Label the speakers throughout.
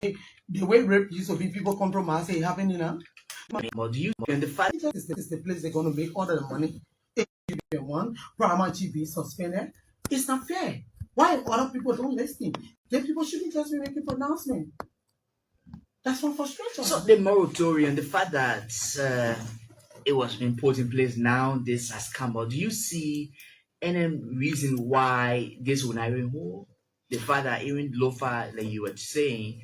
Speaker 1: the way rape used to be, people compromise, it happening now.
Speaker 2: But do you and the fact
Speaker 1: is the place they're going to make all the money? If you want, Prima be suspended. It's not fair. Why other people don't listen? Then people shouldn't just be making pronouncement. That's what frustration.
Speaker 2: So the moratorium, the fact that it was being put in place now, this has come out. Do you see any reason why this will not even hold? The fact that even Lofa, like you were saying,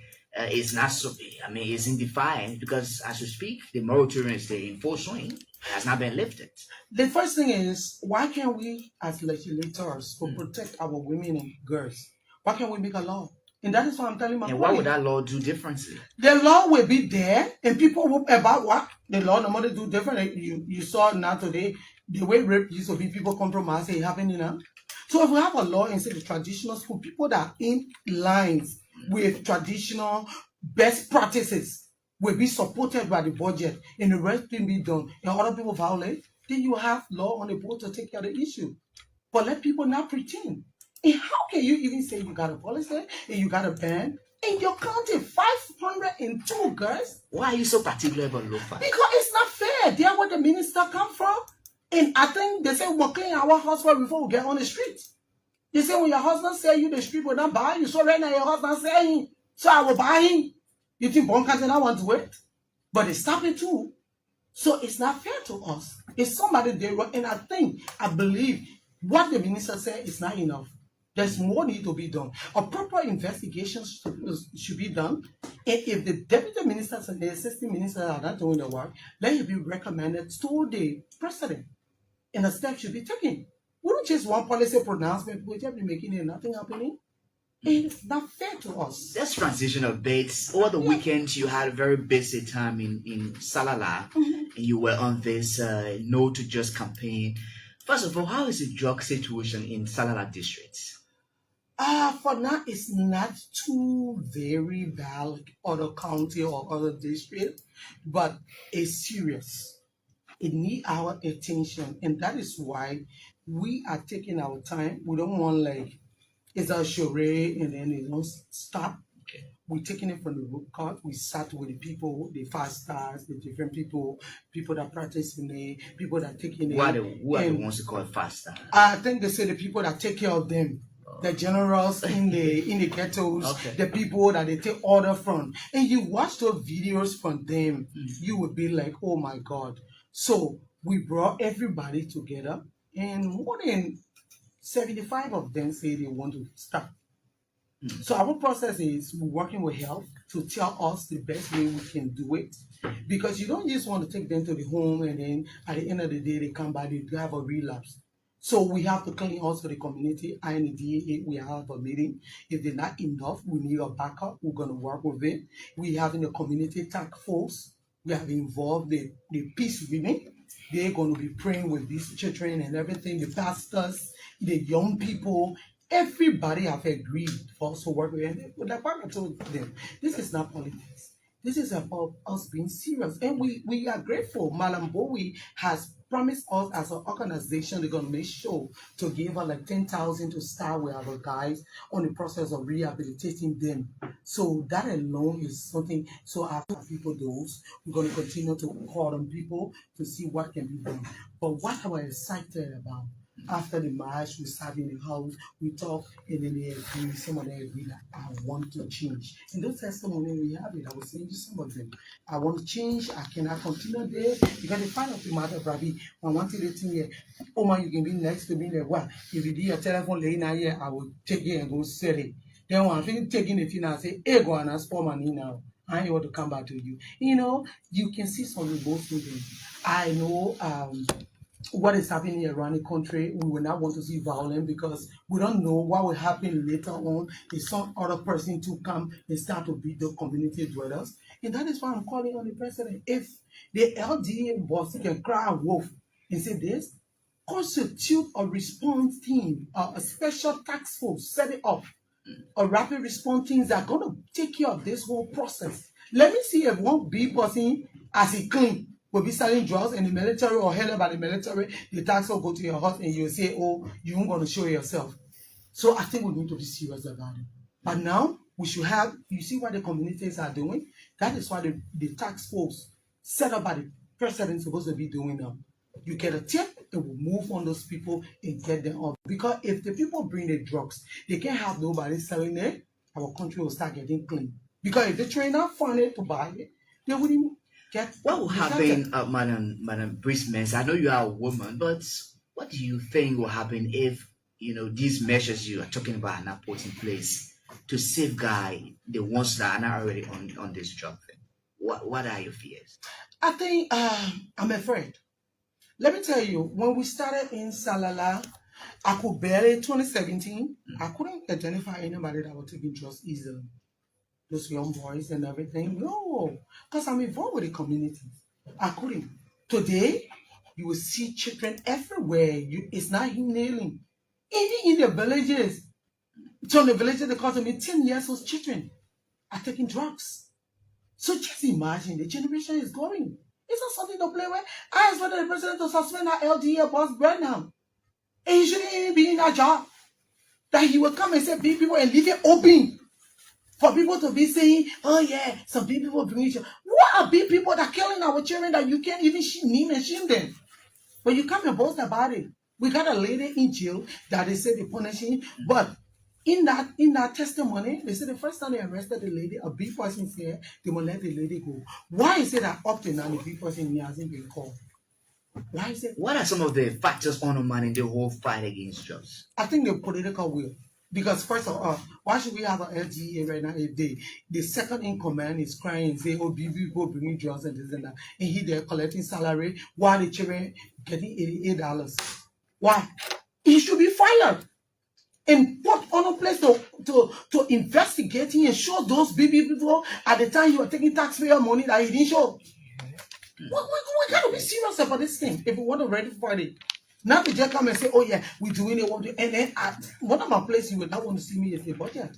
Speaker 2: is not so. I mean, it's in defiance because, as we speak, the moratorium is there in full swing. It has not been lifted.
Speaker 1: The first thing is, why can't we, as legislators, to protect our women and girls, why can't we make a law? And that is what I'm telling my
Speaker 2: And why would that law do differently?
Speaker 1: The law will be there, and people will about what the law no matter do different. You saw now today the way rape used to be, people compromise, it happening now. So if we have a law instead of traditional school, people that are in lines with traditional best practices will be supported by the budget, and the rest can be done, and other people violate, then you have law on the board to take care of the issue. But let people not pretend. And how can you even say you got a policy and you got a ban in your county 502 girls?
Speaker 2: Why are you so particular about Lofa?
Speaker 1: Because it's not fair. There where the minister come from. And I think they say we'll clean our house first before we get on the street. They say when your husband say you, the street will not buy you. So right now your husband saying, so I will buy him. You think one cousin I want to wait? But they stop it too. So it's not fair to us. It's somebody there, and I believe what the minister said is not enough. There's more need to be done. A proper investigation should be done. And if the deputy ministers and the assistant ministers are not doing the work, let it be recommended to the president. And a step should be taken. We don't just want policy pronouncement, we just be making it nothing happening. It's not fair to us.
Speaker 2: Let's transition a bit. Over the weekend, you had a very busy time in Salala, and you were on this No to Just campaign. First of all, how is the drug situation in Salala district?
Speaker 1: For now, it's not too very bad like other county or other district, but it's serious. It needs our attention, and that is why we are taking our time. We don't want like it's a charade and then it don't stop.
Speaker 2: Okay.
Speaker 1: We're taking it from the root cause. We sat with the people, the fasters, the different people that practice in it, people that taking it.
Speaker 2: Who are the ones who call it faster?
Speaker 1: I think they say the people that take care of them. The generals in the ghettos, okay. The people that they take order from, and you watch those videos from them, you will be like, oh my God. So we brought everybody together, and more than 75 of them say they want to stop. So our process is we're working with health to tell us the best way we can do it, because you don't just want to take them to the home and then at the end of the day they come back, they have a relapse. So we have to clean house for the community. I and the DAA, we have a meeting. If they're not enough, we need a backup. We're going to work with it. We have in the community task force. We have involved the peace women. They're going to be praying with these children and everything. The pastors, the young people, everybody have agreed for us to work with them. Like I told them, this is not politics. This is about us being serious. And we are grateful. Malam Bowie has promised us as an organization, they're going to make sure to give her like 10,000 to start with our guys on the process of rehabilitating them. So that alone is something. So after people those, we're going to continue to call on people to see what can be done. But what I was excited about, after the march, we sat in the house, we talked, and then they agree, some of them agree that I want to change. In those testimonies we have it, I was saying to some of them, I want to change, I cannot continue there, because the final thing matter, Brabi, I wanted it in here, oh man, you can be next to me there, what? If you do your telephone lane here, I will take it and go sell it. Then when I finish taking it, I say, hey, go and ask for money now. I want to come back to you. You know, you can see some of both of them. I know, what is happening around the country, we will not want to see violence because we don't know what will happen later on if some other person to come and start to beat the community dwellers. And that is why I'm calling on the president. If the LDA boss can cry wolf and say this, constitute a response team, a special task force, set it up, a rapid response teams that are going to take care of this whole process. Let me see if one big person as he clean will be selling drugs in the military or held by the military, the tax will go to your house and you'll say, oh, you ain't going to show yourself. So I think we need to be serious about it. But now, We should have, you see what the communities are doing? That is what the task force set up by the president is supposed to be doing now. You get a tip, it will move on those people and get them up. Because if the people bring the drugs, they can't have nobody selling it, our country will start getting clean. Because if the trainer find it to buy it, they wouldn't get.
Speaker 2: What will happen, Madam Brisman? I know you are a woman, but what do you think will happen if these measures you are talking about are not put in place to safeguard the ones that are not already on this drug thing? What are your fears?
Speaker 1: I think I'm afraid. Let me tell you, when we started in Salala, I could barely 2017. I couldn't identify anybody that was taking drugs easily. Those young boys and everything. No, because I'm involved with the community. I couldn't. Today, you will see children everywhere. It's not nailing. Even in the villages. So in the villages, they call me 10 years old children are taking drugs. So just imagine, the generation is going. It's not something to play with. I expected the president to suspend our LDA boss Brenham. And he shouldn't even be in that job. That he will come and say big people and leave it open. For people to be saying, oh yeah, some big people bring you. What are big people that are killing our children that you can't even name and shame them? But you come and boast about it. We got a lady in jail that they said they're punishing, but in that testimony, they said the first time they arrested the lady, a big person said they will let the lady go. Why is it that up to now the big person hasn't been called? Why is it?
Speaker 2: What are some of the factors undermining the whole fight against drugs?
Speaker 1: I think the political will. Because first of all, why should we have an LGA right now if the second in command is crying and say, oh, people bringing drugs and this and that, and he there collecting salary while the children getting $88? Why? He should be fired and put on a place to investigating and show those people at the time you were taking taxpayer money that he didn't show. We got to be serious about this thing if we want to ready for it. Not to just come and say, oh yeah, we're doing it. And then one of my places you would not want to see me is the budget.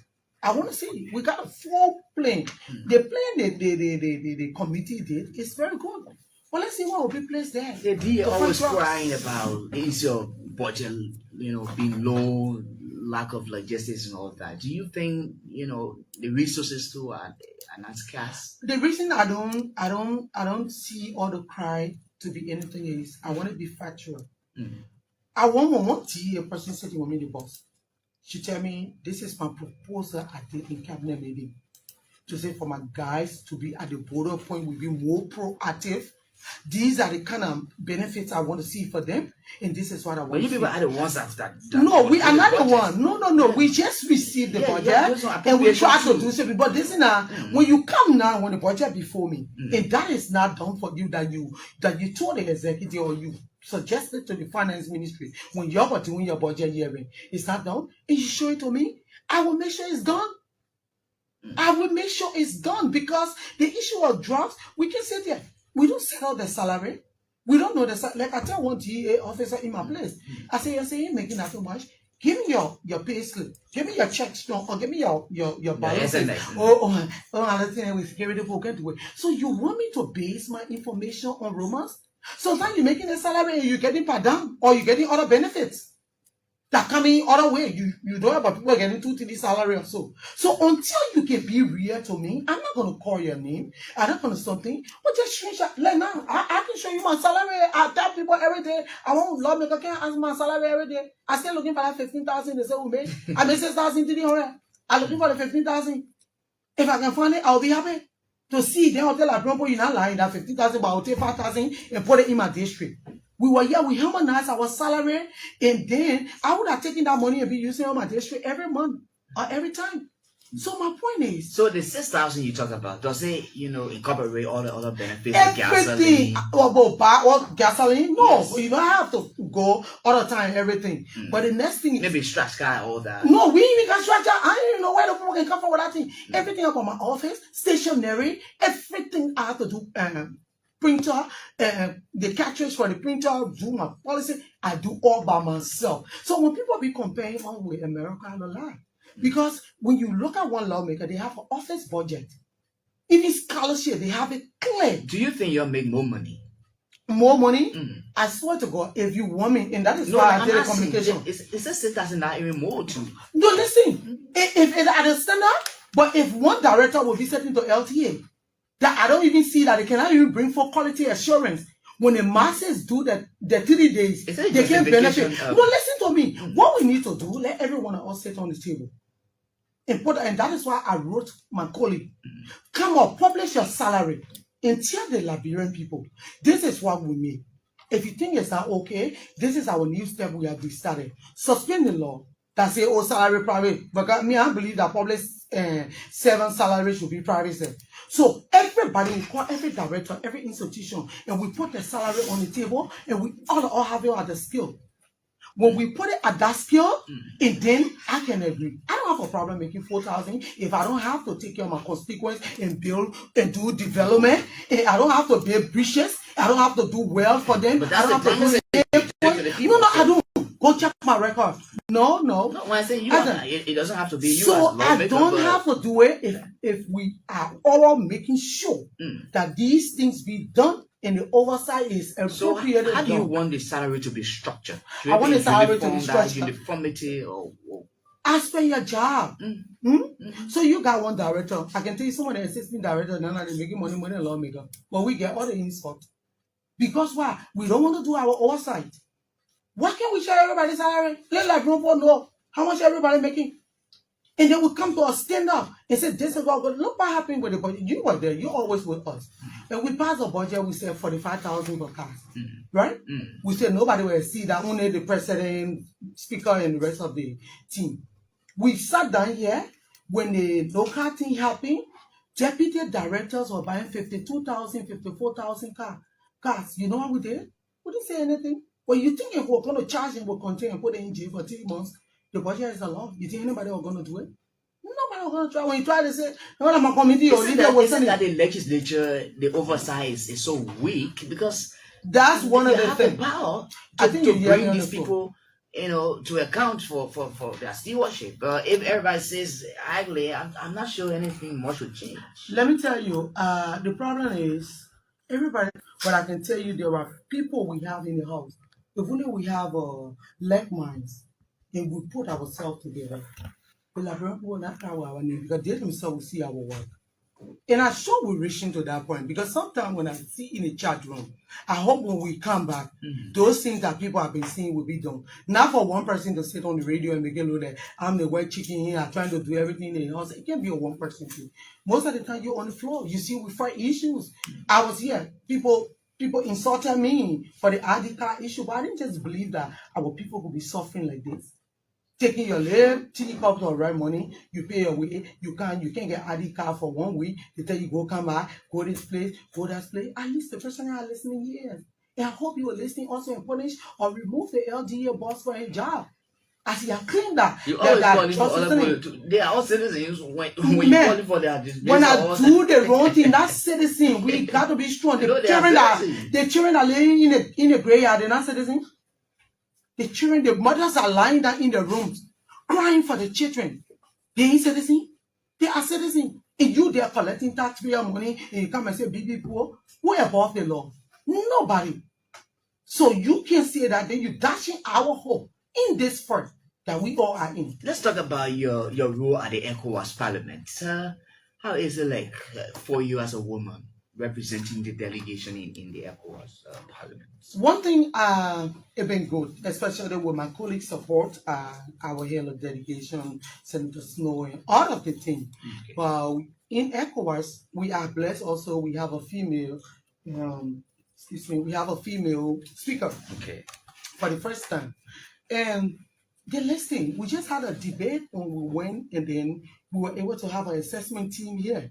Speaker 1: I want to see. We got a full plan. The plan the committee did is very good. Well, let's see what will be placed there.
Speaker 2: The DA always crying about is your budget, being low, lack of logistics and all that. Do you think, the resources too are not scarce?
Speaker 1: The reason I don't see all the cry to be anything is I want to be factual. I want one tea, a person said you want me the boss. She tell me this is my proposal I did in cabinet meeting. To say for my guys to be at the border point, we be more proactive. These are the kind of benefits I want to see for them, and this is what I want.
Speaker 2: But you people are the ones that
Speaker 1: no, we are not the one. No. We just received the budget and we try to do something. But this is now when you come now when the budget before me, and that is not done for you that you told the executive or you suggested to the finance ministry when you're doing your budget hearing, it's not done, and you show it to me, I will make sure it's done. I will make sure it's done because the issue of drugs, we can sit there. We don't set out the salary. We don't know the salary. Like I tell one TA officer in my place, I say, you're saying making that too much. Give me your pay slip. Give me your check stone or give me your balance. Other thing with security people can do it. So you want me to base my information on rumors? Sometimes you're making a salary and you're getting per down or you're getting other benefits that come in other way. You don't have about people getting 2-3 salary or so. So until you can be real to me, I'm not going to call your name. I'm not going to something. But just screenshot. Like now, I can show you my salary. I tell people every day. I want lawmaker can ask my salary every day. I still looking for that 15,000. They say, we made. I made 6,300. I'm looking for the 15,000. If I can find it, I'll be happy to see. Then I'll tell a people you're not lying that 15,000, but I'll take 5,000 and put it in my district. We were here, we harmonized our salary, and then I would have taken that money and be using it on my district every month or every time. So my point is,
Speaker 2: so the 6,000 you talk about, does it incorporate all the other benefits?
Speaker 1: Everything about gasoline? No, yes. You don't have to go all the time, everything. But the next thing is
Speaker 2: maybe scratch card, all that.
Speaker 1: No, we even can scratch out. I don't even know where the people can come from with that thing. Everything about my office, stationery, everything I have to do. Printer, the cartridge for the printer, do my policy, I do all by myself. So when people be comparing one with America, I don't lie. Because when you look at one lawmaker, they have an office budget. Even scholarship, they have it clear.
Speaker 2: Do you think you'll make more money?
Speaker 1: More money? I swear to God, if you want me, and that is why I did the communication.
Speaker 2: It's just 6,000 not even more too.
Speaker 1: No, listen. If at the standard, But if one director will be sent to LTA, that I don't even see that they cannot even bring for quality assurance. When the masses do the 3 days, they can benefit. No, listen to me. What we need to do, let every one of us sit on the table. And that is why I wrote my colleague, come on, publish your salary and tell the Liberian people, this is what we need. If you think it's not okay, this is our new step we have started. Suspend the law that say, oh, salary private. But I believe that public 7 salary should be private. So everybody, we call every director, every institution, and we put the salary on the table, and we all have it at the skill. When we put it at that skill, and then I can agree. I don't have a problem making 4,000 if I don't have to take care of my constituents and build and do development. And I don't have to build bridges. I don't have to do well for them.
Speaker 2: But
Speaker 1: I don't have to do no, I don't. Go check my record. No.
Speaker 2: When I say you, it doesn't have to be you.
Speaker 1: So I don't have to do it if we are all making sure that these things be done and the oversight is appropriate.
Speaker 2: So how do you want the salary to be structured?
Speaker 1: I want the salary to be structured.
Speaker 2: Uniformity or
Speaker 1: as per your job. So you got one director. I can tell you some of the assistant directors now they're making money a lawmaker. But we get all the insult. Because why? We don't want to do our oversight. Why can't we share everybody's salary? Let like no one know how much everybody making. And then we come to a stand up and say, this is what look what happened with the budget. You were there, you always with us. And we pass the budget, we say 45,000 per class. Right? We say nobody will see that, only the president, speaker, and the rest of the team. We sat down here when the local thing happened, deputy directors were buying 52,000, 54,000 cars. You know what we did? We didn't say anything. Well, you think if we're going to charge him, we'll continue and put it in jail for 3 months, the budget is a law. You think anybody is going to do it? Nobody is going to try. When you try to say, no, I'm a committee or leader,
Speaker 2: isn't that the legislature, the oversight is so weak because
Speaker 1: that's one of the things.
Speaker 2: Power to bring these people, to account for their stewardship. If everybody says idly, I'm not sure anything much will change.
Speaker 1: Let me tell you, the problem is everybody. But I can tell you, there are people we have in the house. If only we have like minds and we put ourselves together, the Liberian will not carry our name because they themselves will see our work. And I'm sure we're reaching to that point because sometimes when I see in the chat room, I hope when we come back, those things that people have been seeing will be done. Not for one person to sit on the radio and make it look like I'm the white chicken here, I'm trying to do everything in the house. It can't be a one person thing. Most of the time you're on the floor. You see, we fight issues. I was here. People insulted me for the ID card issue, but I didn't just believe that our people could be suffering like this. Taking your little teacups of red money, you pay your way, you can't get ID card for 1 week. They tell you go come back, go this place, go that place. At least the person are listening here. And I hope you are listening also and punish or remove the LDA boss for a job. As you have cleaned that.
Speaker 2: You always call they are all citizens when you call for their
Speaker 1: when I do the wrong thing, that citizen, we got to be strong. The children are laying in the graveyard, they're not citizens. The children, the mothers are lying down in the rooms, crying for the children. They ain't citizens. They are citizens. And you, they are collecting taxpayer money, and you come and say, be poor. Who above the law? Nobody. So you can say that, then you're dashing our hope in this fight that we all are in.
Speaker 2: Let's talk about your role at the ECOWAS Parliament. How is it like for you as a woman representing the delegation in the ECOWAS Parliament?
Speaker 1: One thing it's been good, especially with my colleagues' support, our head of delegation, Senator Snow, and all of the team. Okay. Well, in ECOWAS, we are blessed also, we have a female, we have a female speaker. Okay. For the first time. And they listen. We just had a debate when we went, and then we were able to have an assessment team here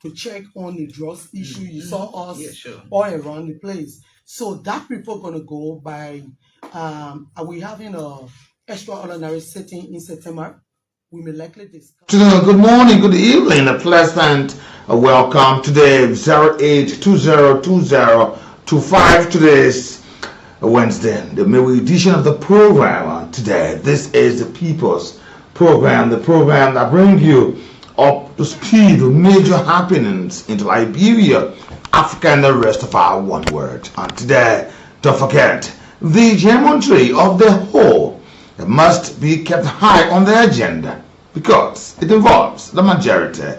Speaker 1: to check on the drugs issue. You saw us all around the place. So that people going to go by, are we having a extraordinary sitting in September? We may likely discuss.
Speaker 3: Good morning, good evening, a pleasant welcome. Today, 08202025. Today's Wednesday, the middle edition of the program. Today, this is the People's Program, the program that brings you up to speed with major happenings into Liberia, Africa, and the rest of our one world. And today, don't forget, the geometry of the whole must be kept high on the agenda. because it involves the majority,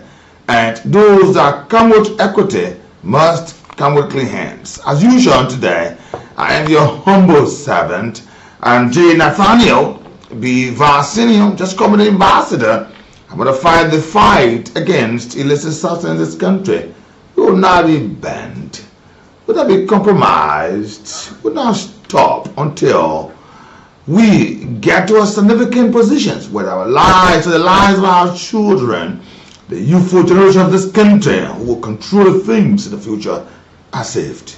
Speaker 3: and those that come with equity must come with clean hands. As usual today, I am your humble servant, and Nathaniel, be Varsinium, just coming ambassador. I'm going to fight the fight against illicit substance in this country. We will not be banned, will not be compromised, will not stop until we get to a significant positions where our lives, the lives of our children, the youthful generation of this country who will control things in the future are saved.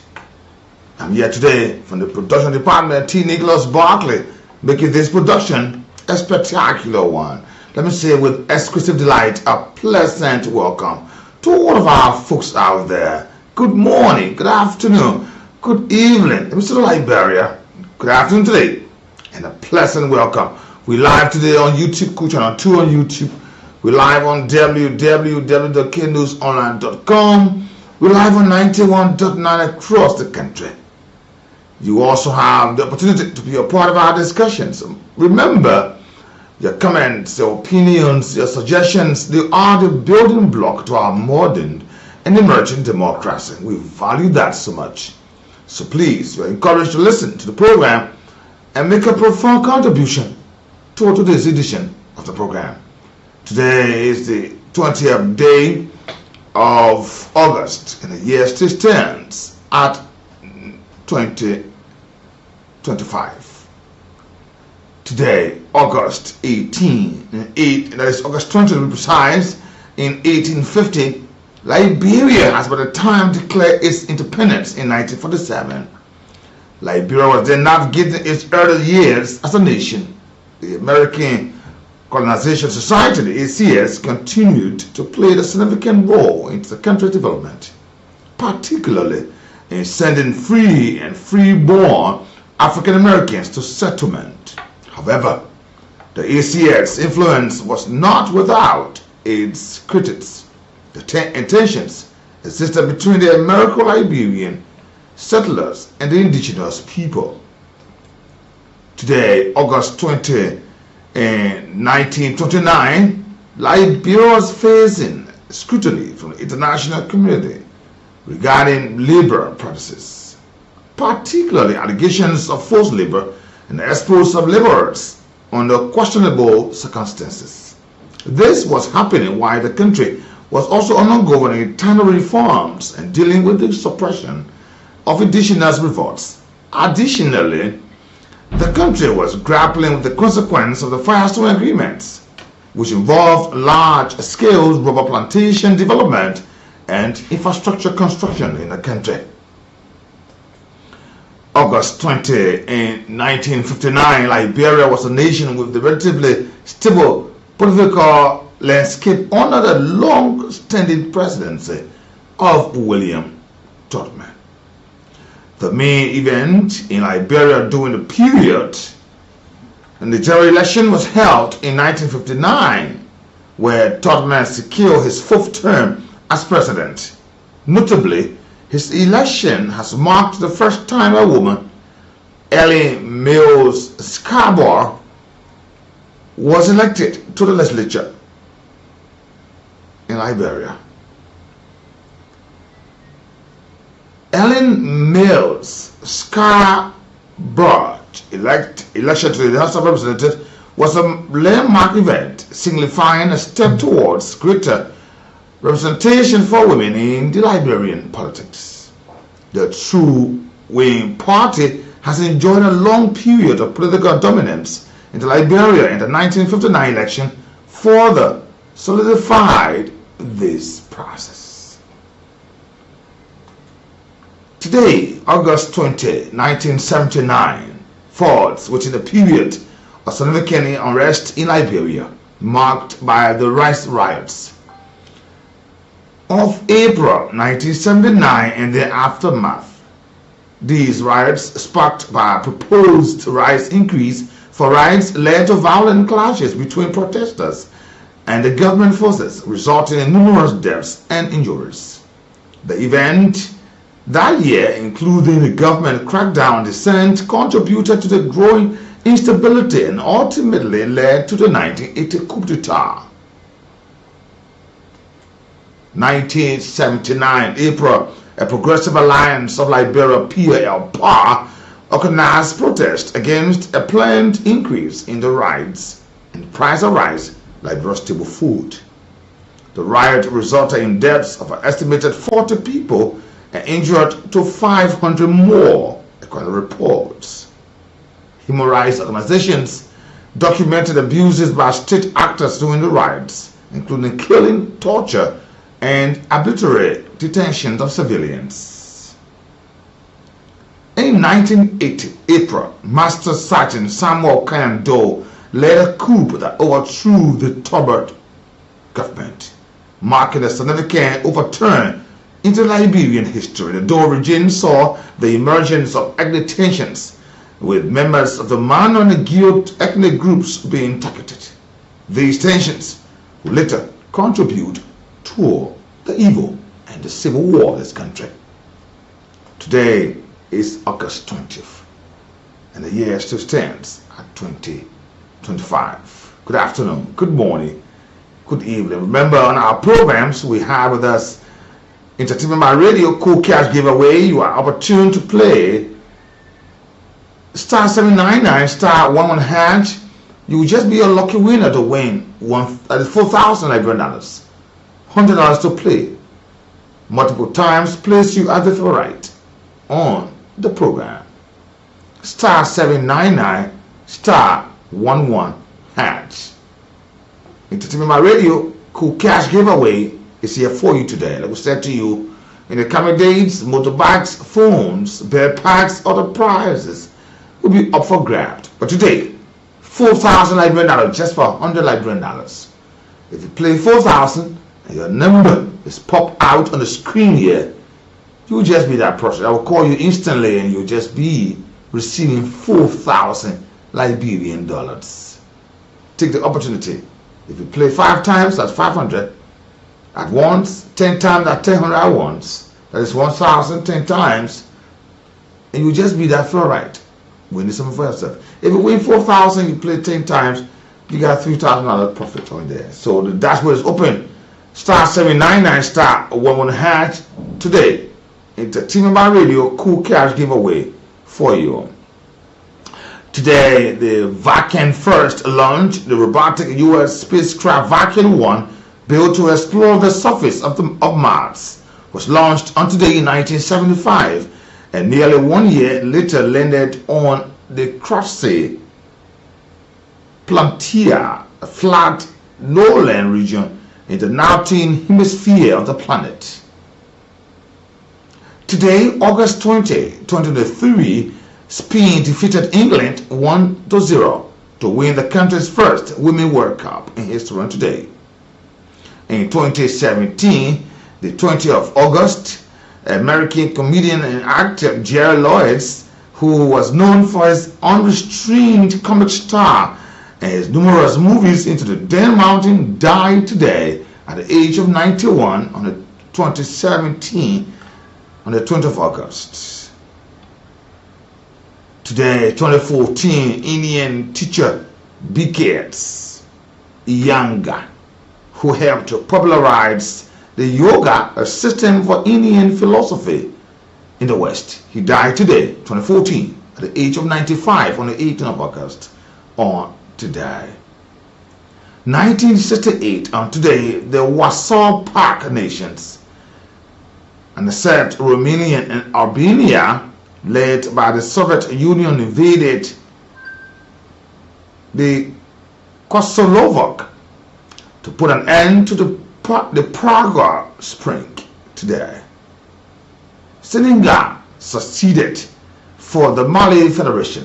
Speaker 3: I'm here today from the production department, T. Nicholas Barkley, making this production a spectacular one. Let me say with exclusive delight, a pleasant welcome to all of our folks out there. Good morning, good afternoon, good evening. Mr. Liberia, good afternoon today, and a pleasant welcome. We live today on YouTube, Cool Channel 2 on YouTube. We're live on www.knewsonline.com. We're live on 91.9 across the country. You also have the opportunity to be a part of our discussions. Remember, your comments, your opinions, your suggestions, they are the building block to our modern and emerging democracy. We value that so much. So please, you're encouraged to listen to the program and make a profound contribution to today's edition of the program. Today is the 20th day of August, and the year still stands at 2025. Today, August 18, that is August 20 to be precise, in 1850, Liberia has by the time declared its independence in 1947. Liberia was then navigating its early years as a nation. The American Colonization Society, the ACS, continued to play a significant role in the country's development, particularly in sending free and free-born African Americans to settlement. However, the ACS influence was not without its critics. The tensions existed between the American-Liberian settlers and the indigenous people. Today, August 20, in 1929, Liberia was facing scrutiny from the international community regarding labor practices, particularly allegations of forced labor and the expose of laborers under questionable circumstances. This was happening while the country was also undergoing internal reforms and dealing with the suppression of indigenous revolts. Additionally, the country was grappling with the consequence of the Firestone Agreements, which involved large-scale rubber plantation development and infrastructure construction in the country. August 20, in 1959, Liberia was a nation with a relatively stable political landscape under the long-standing presidency of William Tubman. The main event in Liberia during the period, and the general election was held in 1959, where Tubman secured his fourth term as president. Notably, his election has marked the first time a woman, Ellen Mills Scarborough, was elected to the legislature in Liberia. Ellen Mills Scarborough election to the House of Representatives was a landmark event signifying a step towards greater representation for women in the Liberian politics. The True Wing Party has enjoyed a long period of political dominance in Liberia, and the 1959 election further solidified this process. Today, August 20, 1979, falls within a period of significant unrest in Liberia, marked by the rice riots of April 1979 and their aftermath. These riots, sparked by a proposed rice increase for rice, led to violent clashes between protesters and the government forces, resulting in numerous deaths and injuries. The event that year, including the government crackdown on dissent, contributed to the growing instability and ultimately led to the 1980 coup d'etat. 1979, April, a Progressive Alliance of Liberia (PALPA) organized protest against a planned increase in the rice and price of rice, Liberia's staple food. The riot resulted in deaths of an estimated 40 people and injured to 500 more, according to reports. Human rights organizations documented abuses by state actors during the riots, including killing, torture, and arbitrary detention of civilians. In 1980, April, Master Sergeant Samuel Kayando led a coup that overthrew the Tobert government, marking a significant overturn into Liberian history. The Dore region saw the emergence of ethnic tensions, with members of the man-on-the-guild ethnic groups being targeted. These tensions will later contribute to the evil and the civil war of this country. Today is August 20th, and the year still stands at 2025. Good afternoon, good morning, good evening. Remember, on our programs, we have with us Entertainment by Radio Cool Cash Giveaway. You are opportune to play star 799 star 11 hash. You will just be a lucky winner to win $4,000 Liberian dollars, $100 to play. Multiple times place you at the right on the program. Star 799 star 11 hash. Entertainment by Radio Cool Cash Giveaway is here for you today. Like we said to you, in the coming days, motorbikes, phones, backpacks, other prizes will be up for grabs. But today, $4,000 Liberian dollars just for $100 Liberian dollars. If you play 4,000 and your number is popped out on the screen here, you'll just be that person. I will call you instantly and you'll just be receiving 4,000 Liberian dollars. Take the opportunity. If you play 5 times, that's 500 at once, 10 times, that's 1,000 at once. That is 1,000 10 times, and you just be that for right. Winning something for yourself. If you win 4,000, you play 10 times, you got $3,000 profit on there. So the dashboard is open. Star 799 star 11 hash today. Entertainment by Radio Cool Cash Giveaway for you. Today, the Vulcan first launched the robotic U.S. spacecraft Vulcan 1, built to explore the surface of Mars, was launched on today in 1975, and nearly 1 year later landed on the Crusty Plantia, a flat lowland region in the northern hemisphere of the planet. Today, August 20, 2023, Spain defeated England 1-0 to win the country's first Women's World Cup in history today. In 2017, the 20th of August, American comedian and actor Jerry Lewis, who was known for his unrestrained comic style and his numerous movies into the Den Mountain, died today at the age of 91 on the 2017 on the 20th of August. Today, 2014, Indian teacher B.K.S. Iyengar, who helped to popularize the yoga, a system for Indian philosophy in the West. He died today, 2014, at the age of 95 on the 18th of August on today. 1968, on today, the Warsaw Pact nations and the Serbs, Romania and Albania, led by the Soviet Union, invaded the Czechoslovakia to put an end to the Prague Spring today. Senegal succeeded for the Mali Federation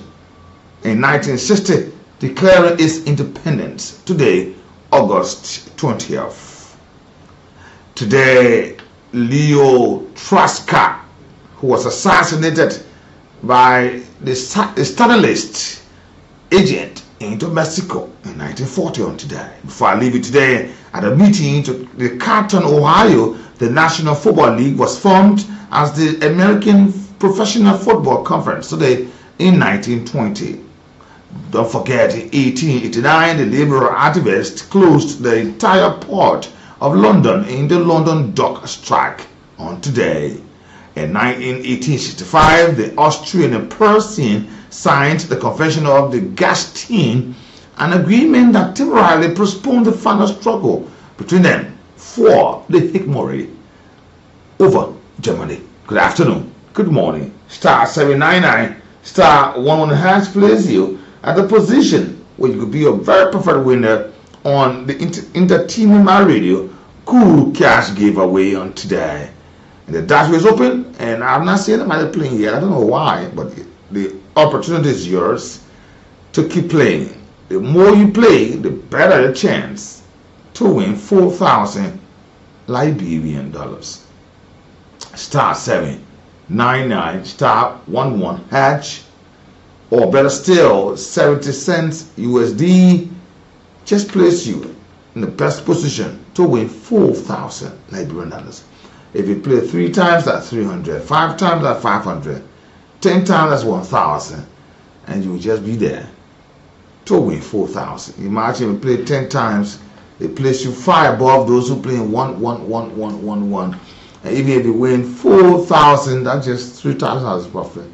Speaker 3: in 1960, declaring its independence today, August 20th. Today, Leo Traska, who was assassinated by the Stalinist agent into Mexico in 1940 on today. Before I leave you today, at a meeting to the Canton, Ohio, the National Football League was formed as the American Professional Football Conference today in 1920. Don't forget, in 1889, the liberal activists closed the entire port of London in the London dock strike on today. In 1865, the Austrian and Prussian signed the Convention of the Gastein, an agreement that temporarily postponed the final struggle between them for the hegemony over Germany. Good afternoon, good morning. Star 799, star 11 has placed you at the position where you could be a very perfect winner on the Entertainment My Radio Cool Cash giveaway on today. And the dashboard is open, and I'm not seeing anybody playing yet. I don't know why, but the opportunity is yours to keep playing. The more you play, the better the chance to win 4,000 Liberian dollars. Star 799 star 11 hatch, or better still 70 cents USD, just place you in the best position to win 4,000 Liberian dollars. If you play 3 times, that's 300, 5 times, that's 500, 10 times, that's 1,000, and you will just be there to win 4,000. Imagine you play 10 times, they place you far above those who play 1, 1, 1, 1, 1, 1. And even if you win 4,000, that's just 3,000 as profit.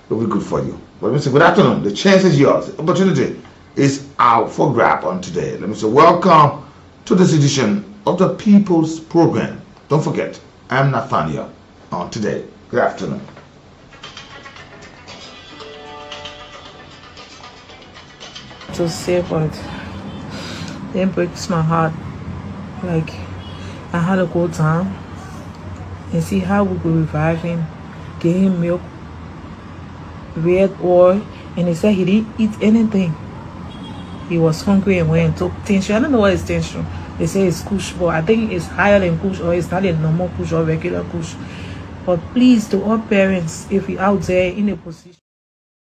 Speaker 3: It'll be good for you. But let me say good afternoon. The chance is yours. The opportunity is out for grab on today. Let me say welcome to this edition of the People's Program. Don't forget, I'm Nathaniel on today. Good afternoon.
Speaker 4: To say, but it breaks my heart. Like, I had to go down and see how we could revive him, give him milk, red oil, and he said he didn't eat anything. He was hungry and went and took tension. I don't know what is tension. They say it's kush, but I think it's higher than kush, or it's not a normal kush or regular kush. But please, to all parents, if you're out there in a position.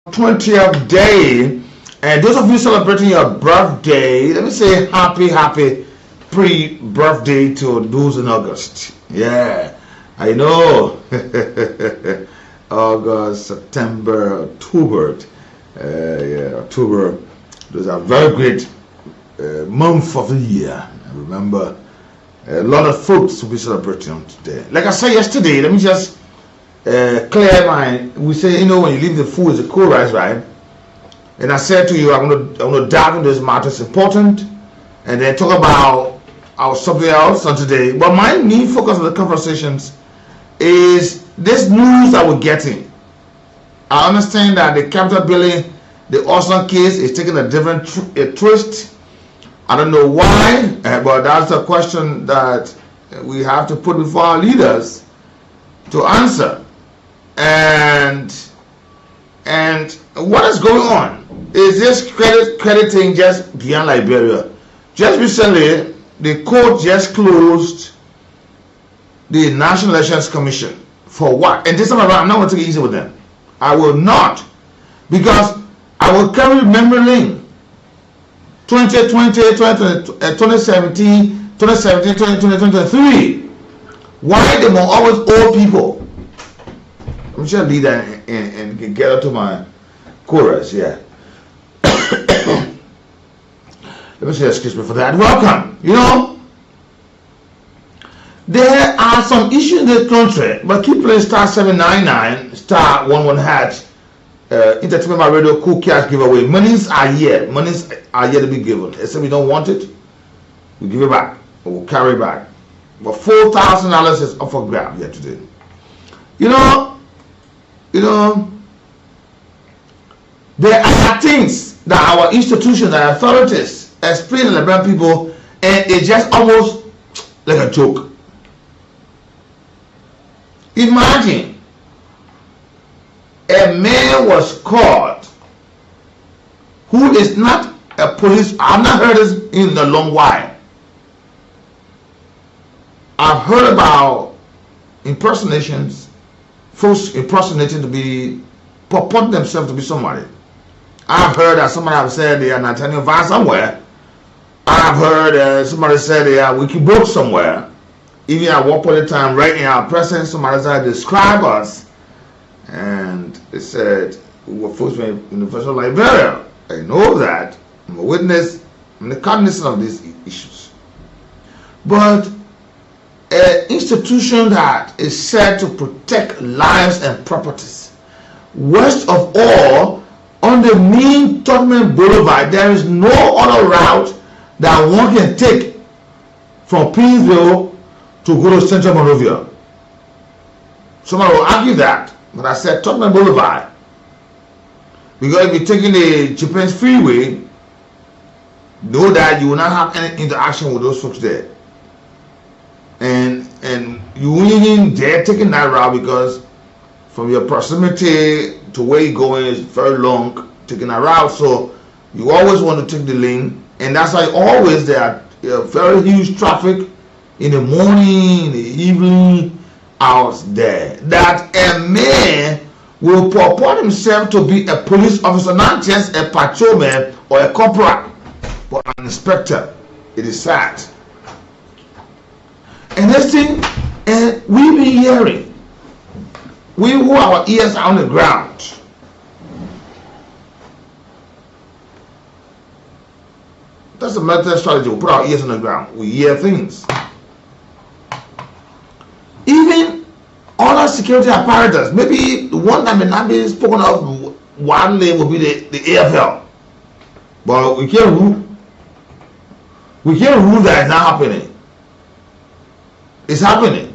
Speaker 3: 20th day, and those of you celebrating your birthday, let me say happy pre-birthday to those in August. Yeah, I know. August, September, October. October. Those are very great month of the year. I remember a lot of folks will be celebrating today. Like I said yesterday, let me just clear my. We say, when you leave the food, it's a cool rice, right? And I said to you, I'm going to dive into this matter. It's important, and then talk about our something else on today. But my main focus of the conversations is this news that we're getting. I understand that the capital building, the Austin case, is taking a different twist. I don't know why, but that's a question that we have to put before our leaders to answer. And what is going on? Is this crediting just beyond Liberia? Just recently, the court just closed the National Elections Commission. For what? And this time around, I'm not going to take it easy with them. I will not. Because I will carry memory lane. 2020, 2017, 2023. Why they were always old people? Let me just lead that and get up to my chorus, yeah. Let me say excuse me for that. Welcome. There are some issues in the country, but keep playing star 799, star 11 hatch. Entertainment My Radio Cool Cash giveaway. Monies are here to be given. Except we don't want it, we give it back, or we'll carry it back. But $4,000 is up for grab here today. There are things that our institutions and authorities explain to the black people, and it's just almost like a joke. Imagine a man was caught who is not a police. I've not heard this in a long while. I've heard about impersonations, folks impersonating to be, purporting themselves to be somebody. I've heard that somebody have said they are Nathaniel somewhere. I've heard somebody said they are Wikibook somewhere. Even at one point in time, right in our presence, somebody said describe us, and they said we were folks from University of Liberia. I know that. I'm a witness. I'm the cognizant of these issues. But an institution that is said to protect lives and properties. Worst of all, on the main Tottenham Boulevard, there is no other route that one can take from Pinsville to go to Central Monrovia. Somebody will argue that, but I said Tottenham Boulevard. Because if you're taking the Japan's freeway, know that you will not have any interaction with those folks there. And you won't even dare taking that route because from your proximity to where you're going is very long taking a route. So you always want to take the lane, and that's why always there are very huge traffic in the morning, in the evening, out there. That a man will purport himself to be a police officer, not just a patrolman or a corporal, but an inspector. It is sad. And this thing, and we've been hearing, we who our ears are on the ground, that's the military strategy. We put our ears on the ground. We hear things. Even other security apparatus, maybe the one that may not be spoken of widely will be the AFL. But we can't rule. We can't rule that it's not happening. It's happening.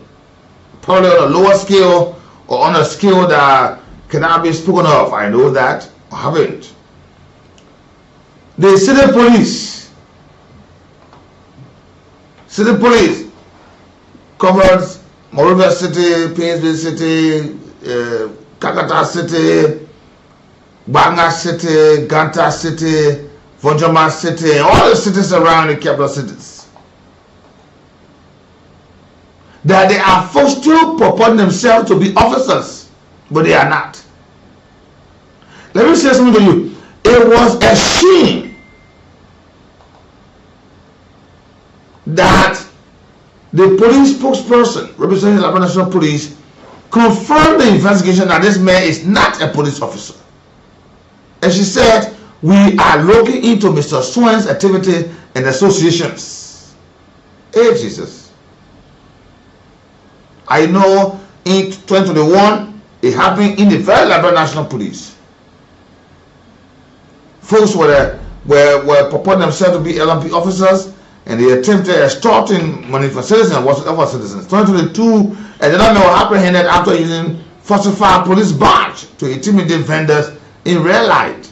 Speaker 3: Probably on a lower scale or on a scale that cannot be spoken of. I know that. I haven't. The city police covers Monrovia City, Painesville City, Kakata City, Banga City, Ganta City, Vonjama City, and all the cities around the capital cities. That they are forced to purport themselves to be officers, but they are not. Let me say something to you. It was a shame that the police spokesperson representing the Liberia National Police confirmed the investigation that this man is not a police officer. And she said, we are looking into Mr. Swan's activity and associations. Hey, Jesus. I know in 2021, it happened in the very Liberia National Police. Folks were purporting themselves to be LMP officers, and they attempted extorting money from citizens and whatever citizens. 2022, and then I were apprehended after using falsified police badge to intimidate vendors in red light.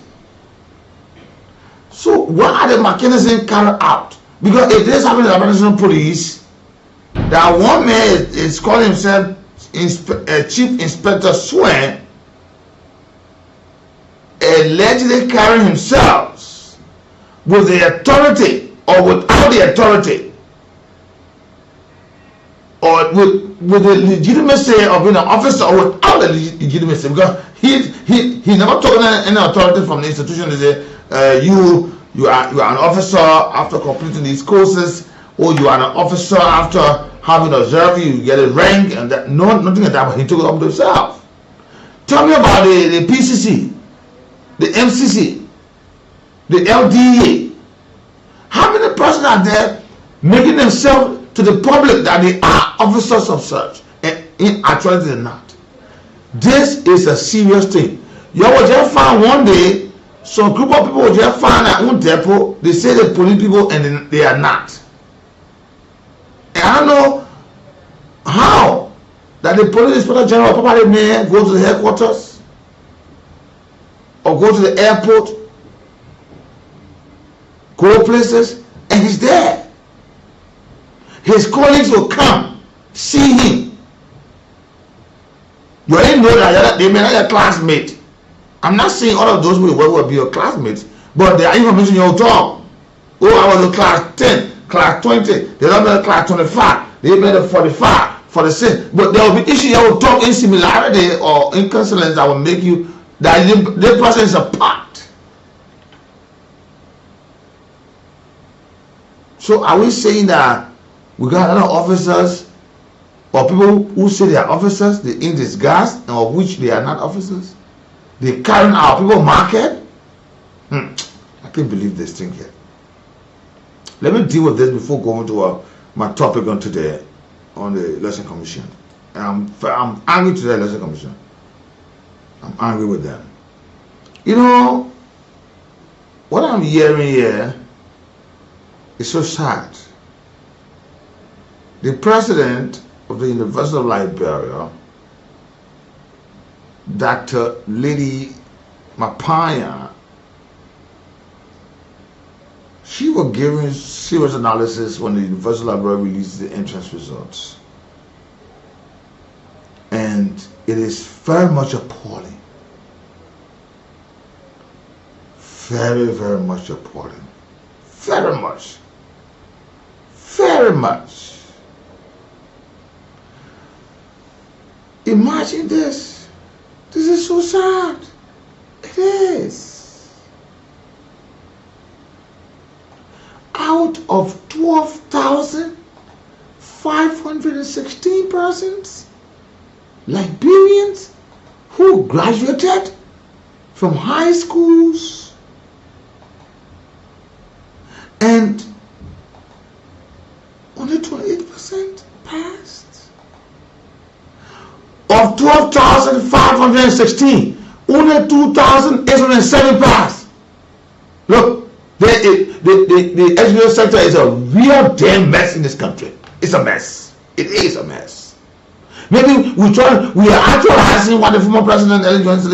Speaker 3: So what are the mechanisms carried out? Because it is happening in the National Police that one man is calling himself Chief Inspector Swan, allegedly carrying himself with the authority or without the authority, or with the legitimacy of being an officer or without the legitimacy, because he never took any authority from the institution to say you are an officer after completing these courses, or you are an officer after having observed, you get a rank, and that nothing like that. But he took it up to himself. Tell me about the PCC, the MCC, the LDA. How many persons are there making themselves to the public that they are officers of such, and in actuality they're not? This is a serious thing. You will just find one day some group of people will just find their own depot. They say they're police people and they are not. And I don't know how that the police inspector general probably may go to the headquarters or go to the airport, go places, and he's there. His colleagues will come, see him. You already know that they may not be a classmate. I'm not saying all of those will be your classmates, but there are information you'll talk. Oh, I was in class 10, class 20, they don't know class 25, they made a 45, 46. But there will be issues that will talk in similarity or in consonance that will make you that the person is a part. So are we saying that we got other officers or people who say they are officers, they in disguise, and of which they are not officers? They carrying our people market? I can't believe this thing here. Let me deal with this before going to my topic on today. on the election commission. And I'm angry to the election commission. I'm angry with them. You know, what I'm hearing here is so sad. The president of the University of Liberia, Dr. Lady Mapaya, she was giving serious analysis when the University of Liberia released the entrance results. And it is very much appalling. Very, very much appalling. Very much. Very much. Imagine this. This is so sad. It is. Out of 12,516 persons, Liberians who graduated from high schools, and only 28% passed. Of 12,516, only 2,807 passed. Look, the education sector is a real damn mess in this country. It's a mess. It is a mess. Maybe we are actualizing what the former president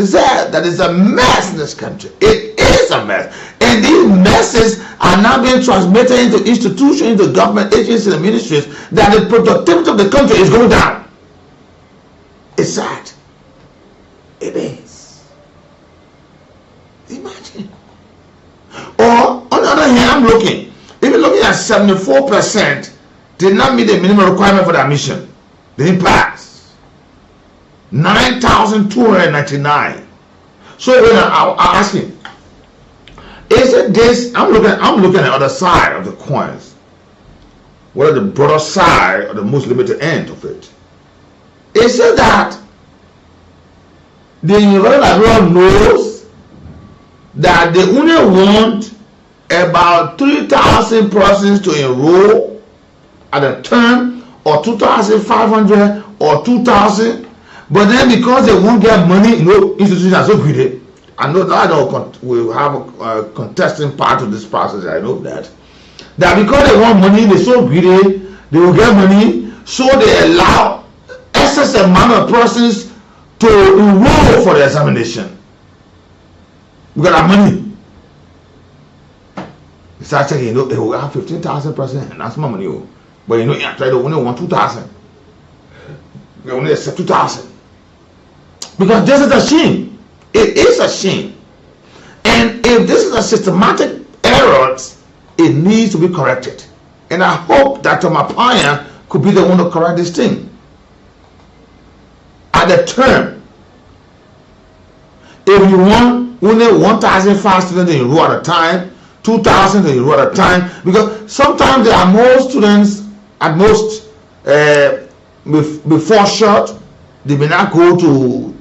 Speaker 3: said, that it's a mess in this country. It is a mess. And these messes are now being transmitted into institutions, into government agencies and ministries, that the productivity of the country is going down. It's sad. It is. Imagine. Or, on the other hand, I'm looking. If you're looking at 74% did not meet the minimum requirement for the admission. They didn't pass. 9,299. So when I'm asking, is it this? I'm looking at the other side of the coins. What are the broader side or the most limited end of it? Is it that the University of Liberia knows that they only want about 3,000 persons to enroll at a term, or 2,500 or 2,000, but then because they won't get money, institutions are so greedy. I know that we'll have a contesting part of this process. I know that because they want money, they're so greedy, they will get money, so they allow excess amount of persons to enroll for the examination. We got our money. You start checking, they will have 15,000 persons, and that's my money. But they only want 2,000. They only accept 2,000. Because this is a shame. It is a shame. And if this is a systematic error, it needs to be corrected. And I hope Dr. Mapaya could be the one to correct this thing. At the term, if you want only 1,005 students to enroll at a time, 2,000 to enroll at a time, because sometimes there are more students at most before short, they may not go to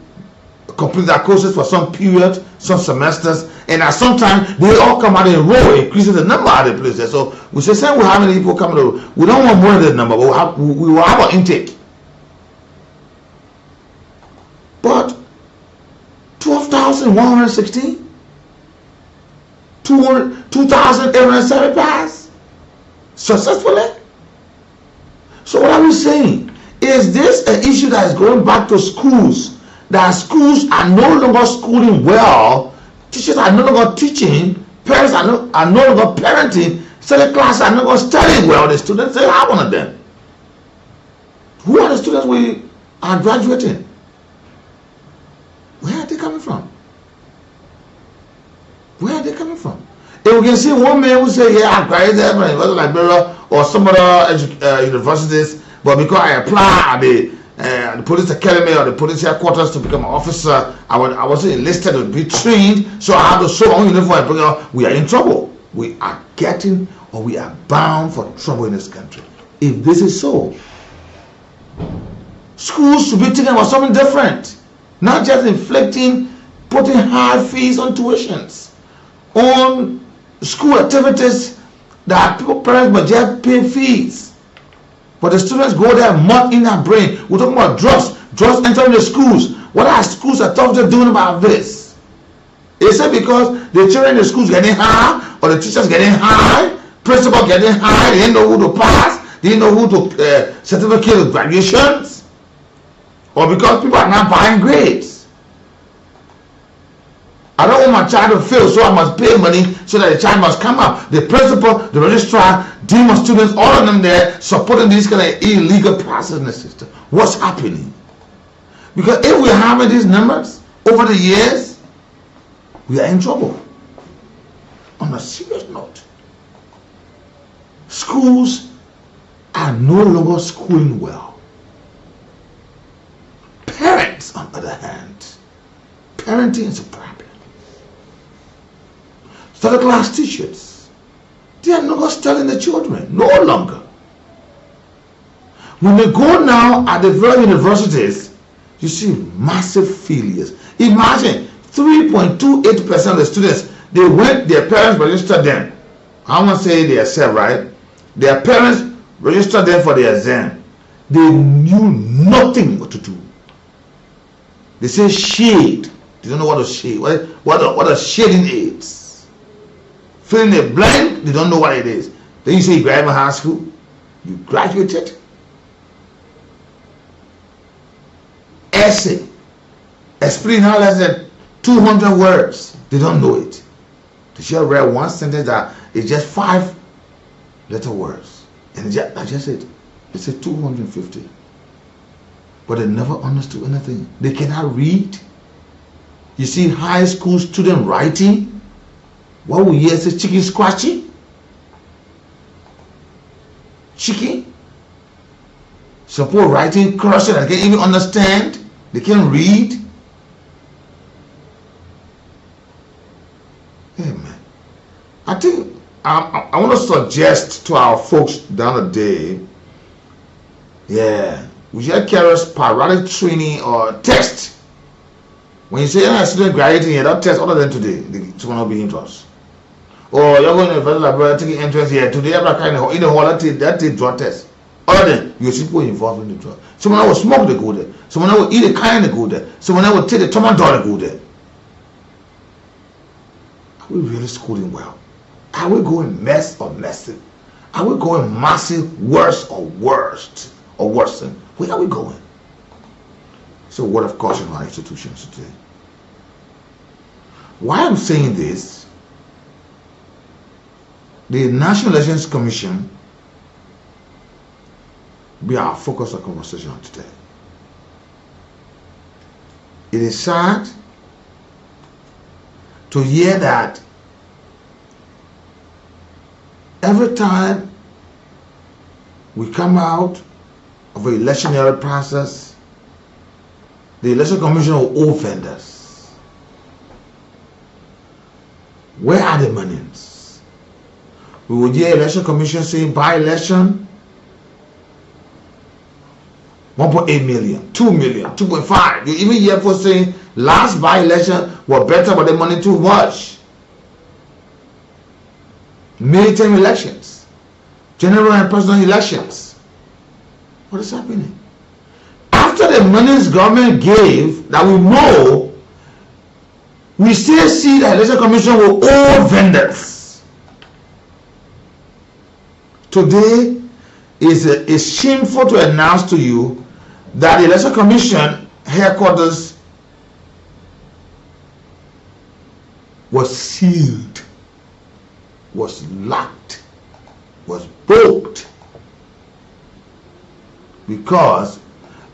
Speaker 3: complete their courses for some period, some semesters, and at some time they all come out and enroll, increases the number of the places. So we say, we have many people coming to, we don't want more than the number, but we will have an intake. But 12,116, 2,807 pass successfully. So what are we saying? Is this an issue that is going back to schools? That schools are no longer schooling well, teachers are no longer teaching, parents are no longer parenting, study classes are no longer studying well. The students, they have one of them. Who are the students we are graduating? Where are they coming from? Where are they coming from? If we can see one man who say, yeah, I graduated from University of Liberia or some other universities, but because I apply at the police academy or the police headquarters to become an officer, I wasn't enlisted to be trained, so I have to show on uniform and bring out. We are in trouble. We are getting, or we are bound for trouble in this country. If this is so, schools should be thinking about something different, not just inflicting, putting high fees on tuitions, on school activities that people, parents, but just pay fees. But the students go there, mud in their brain. We're talking about drugs entering the schools. What are schools authorities doing about this? Is it because the children in the schools getting high, or the teachers getting high, principal getting high, they didn't know who to pass, they didn't know who to certificate of graduations, or because people are not buying grades? I don't want my child to fail, so I must pay money so that the child must come up. The principal, the registrar, demon students, all of them there supporting this kind of illegal process in the system. What's happening? Because if we're having these numbers over the years, we are in trouble. On a serious note, schools are no longer schooling well. Parents, on the other hand, parenting is a problem. Third class teachers, they are not studying the children, no longer. When they go now at the very universities, you see massive failures. Imagine 3.28% of the students, their parents registered them. I want to say they accept, right? Their parents registered them for the exam. They knew nothing what to do. They say shade. They don't know what a shade. What a shading is. Filling a blank, they don't know what it is. Then you say you graduated high school, you graduated. Essay, explain how less than 200 words, they don't know it. They just read one sentence that is just 5 letter words, and that's just it. They say 250, but they never understood anything. They cannot read. You see high school student writing. What we hear is chicken scratching. Chicken. Suppose writing cursor that they can't even understand. They can't read. Amen. I think I want to suggest to our folks down the day, we should carry us parallel training or test. When you say a student graduating here, that test other than today, it's going to be interesting. Or you're going to the library taking entrance here today, in the hall that take drug test. Other than you see people involved in the drug. Someone will smoke, they go there. Someone will eat a kind, they go there. Someone will take the tomato, they go there. Are we really schooling well? Are we going mess or messy? Are we going massive, worse or worst or worsen? Where are we going? It's a word of caution for our institutions today. Why I'm saying this? The National Elections Commission be our focus of conversation today. It is sad to hear that every time we come out of an electionary process, the Election Commission will offend us. Where are the monies? We would hear Election Commission saying by election 1.8 million, 2 million, 2.5. You even hear folks saying last by election were better but the money too much. Midterm elections, general and presidential elections. What is happening? After the monies government gave that we know, we still see the Election Commission will owe vendors. Today is shameful to announce to you that the Election Commission headquarters was sealed, was locked, was bolted because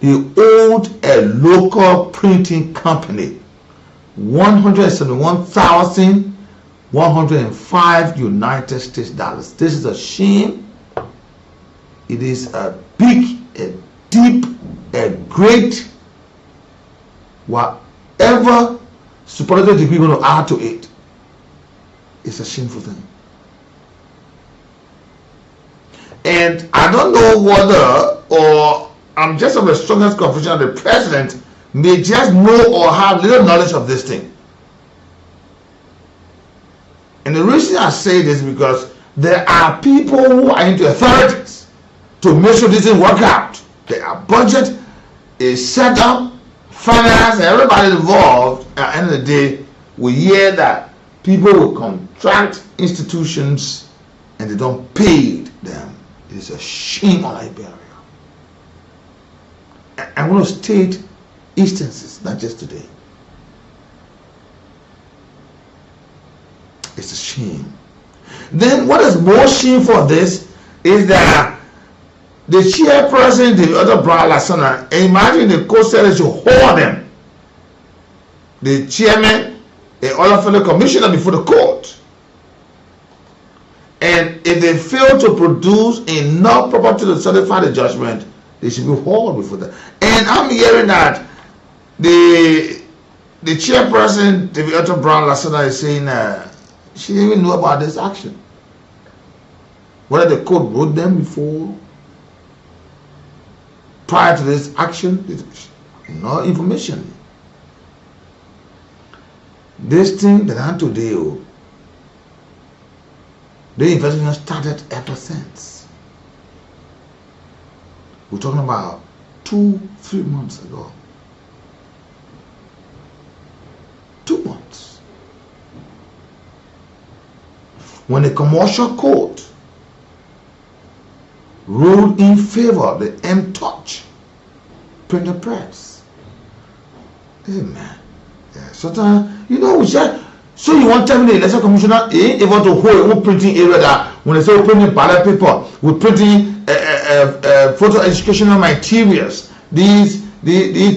Speaker 3: they owed a local printing company $171,105 United States dollars. This is a shame. It is a big, a deep, a great, whatever superlative degree we're going to add to it. It's a shameful thing. And I don't know whether, or I'm just of the strongest conviction that the president may just know or have little knowledge of this thing. And the reason I say this is because there are people who are into authorities to make sure this didn't work out. The budget is set up, finance, and everybody involved. At the end of the day, we hear that people will contract institutions and they don't pay them. It is a shame on Liberia. I want to state instances, not just today. It's a shame. Then what is more shameful for this is that the chairperson, the other brother, Lasana, imagine the co-sellers to hold them. The chairman, the other fellow commissioner before the court. And if they fail to produce enough property to certify the judgment, they should be hauled before that. And I'm hearing that the chairperson, the other Brown Lasana, is saying she didn't even know about this action. Whether the court wrote them before, prior to this action, no information. This thing that happened today, the investigation started ever since. We're talking about 2-3 months ago. 2 months. When the commercial court ruled in favor of the M-Touch printer press. Amen. Yeah. Sometimes, we say, so you want to tell me the election commissioner ain't able to hold a printing area that when they say we're printing ballot paper, we're printing photo educational materials, these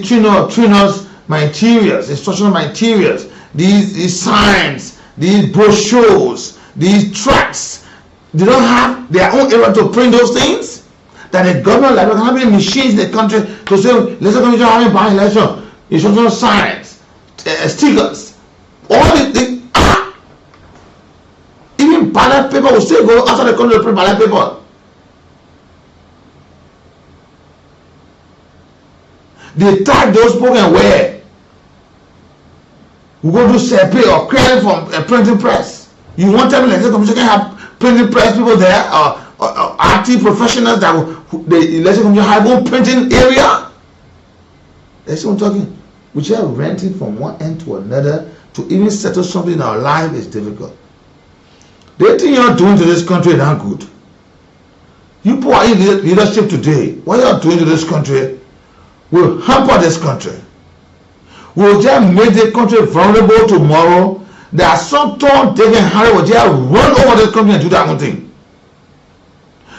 Speaker 3: trainers materials, instructional materials, these signs, these brochures, these tracts. They don't have their own area to print those things. That the government, like, how many machines in the country to say, let's commission having by election, instructional signs, stickers, all these things. Even ballot paper will still go outside the country to print ballot paper. They tag those books and where? We go to Sepe or credit from a printing press. You want to tell me like the commission can have printing press people there, or IT professionals that the election commission have one printing area? That's what I'm talking. We are renting from one end to another to even settle something in our life is difficult. The thing you're doing to this country is not good. You people are in leadership today. What you're doing to this country will hamper this country. Will just make the country vulnerable tomorrow. There are some torn taking Harry will just run over this country and do that one thing.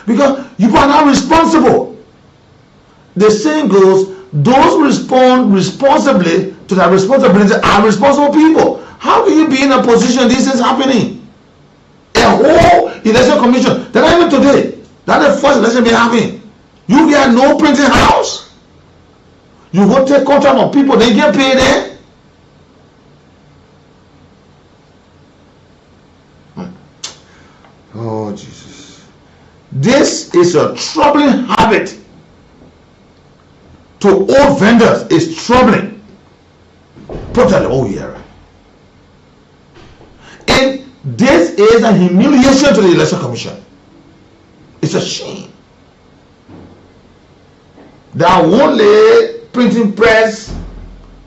Speaker 3: Because you are not responsible. The saying goes, those respond responsibly to their responsibility are responsible people. How can you be in a position these things happening? A whole election commission, they're not even today. That's the first election we're having. You get no printing house. You go take contract of people, they get paid there. Oh, Jesus. This is a troubling habit. To all vendors, it's troubling. Totally, oh yeah. And this is a humiliation to the election commission. It's a shame. That only printing press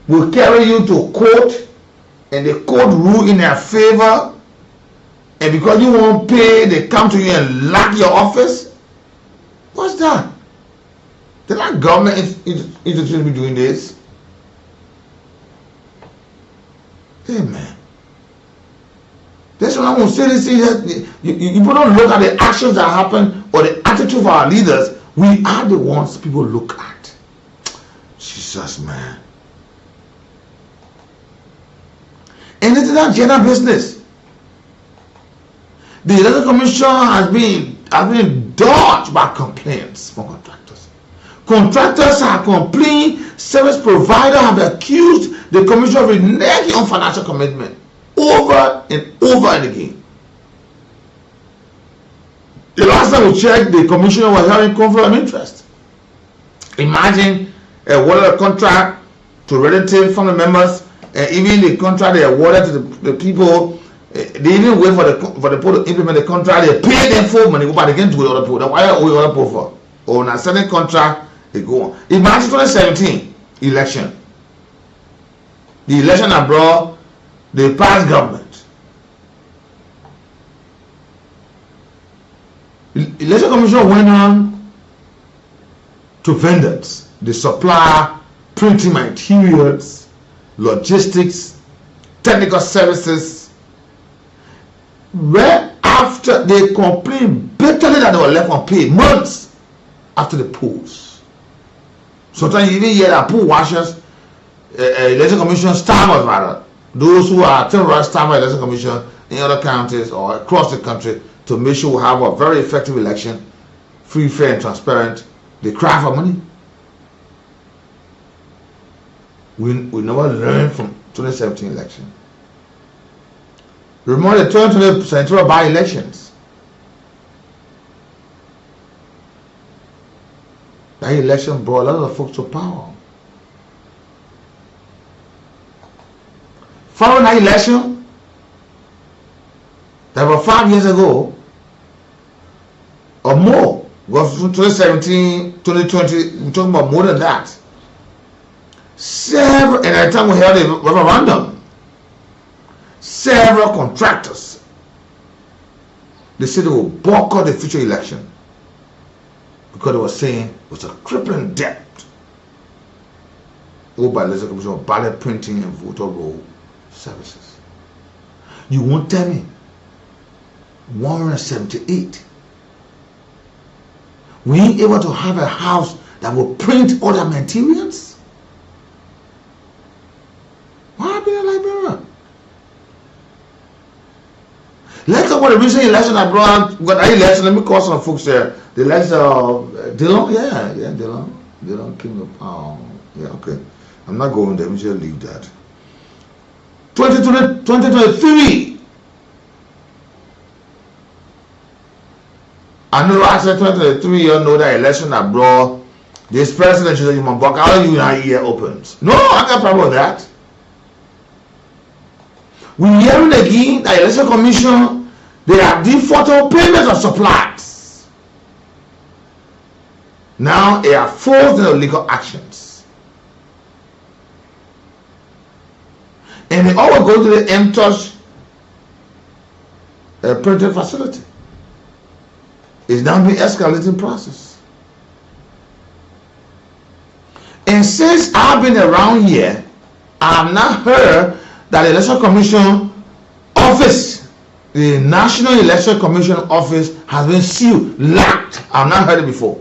Speaker 3: will carry you to court and the court rule in their favor, and because you won't pay, they come to you and lock your office. What's that? They're not government institutions be doing this. Amen. That's what I want to say. This is you don't look at the actions that happen or the attitude of our leaders. We are the ones people look at. Jesus, man. And it is not general business. The election commission has been dodged by complaints from contractors. Contractors have complained. Service providers have accused the commission of reneging on financial commitment over and over and again. The last time we checked, the commissioner was having conflict of interest. Imagine awarded a contract to relative family members, and even the contract they awarded to the people. They didn't wait for the people to implement the contract. They paid them full money, but they can't do the other people. Why are we other people for? or a certain contract, they go on. Imagine 2017 election. The election abroad, the past government. The election commission went on to vendors, the supplier, printing materials, logistics, technical services, where after they complained bitterly that they were left unpaid months after the polls. Sometimes you even hear that poll washers, election commission staffers rather, those who are temporary staff at election commission in other counties or across the country to make sure we have a very effective election, free, fair, and transparent. They cry for money. We never learned from 2017 election. Remember the 2020 central by-elections. That election brought a lot of folks to power. Following that election, that was 5 years ago, or more, was from 2017, 2020, we're talking about more than that. Several, and at the time we held a referendum, several contractors, they said they will boycott the future election because they were saying it was a crippling debt owed by the Election Commission of ballot printing and voter roll services. You won't tell me 178. We ain't able to have a house that will print all the materials? What happened in Liberia? Let's talk about the recent election abroad. Got that election. Let me call some folks there. The election of Dillon, Dillon King of Power. Yeah, okay. I'm not going there. We should leave that. 2023. I know I said 2023. You know that election abroad. This president should say, "But how you now year opens?" No, I got a problem with that. We hearing again that election commission, they have defaulted payments of supplies. Now they are forced into legal actions. And they always go to the MTOS printing facility. It's now being escalating process. And since I've been around here, I have not heard that the Election Commission office, the National Election Commission office, has been sealed, locked. I've not heard it before.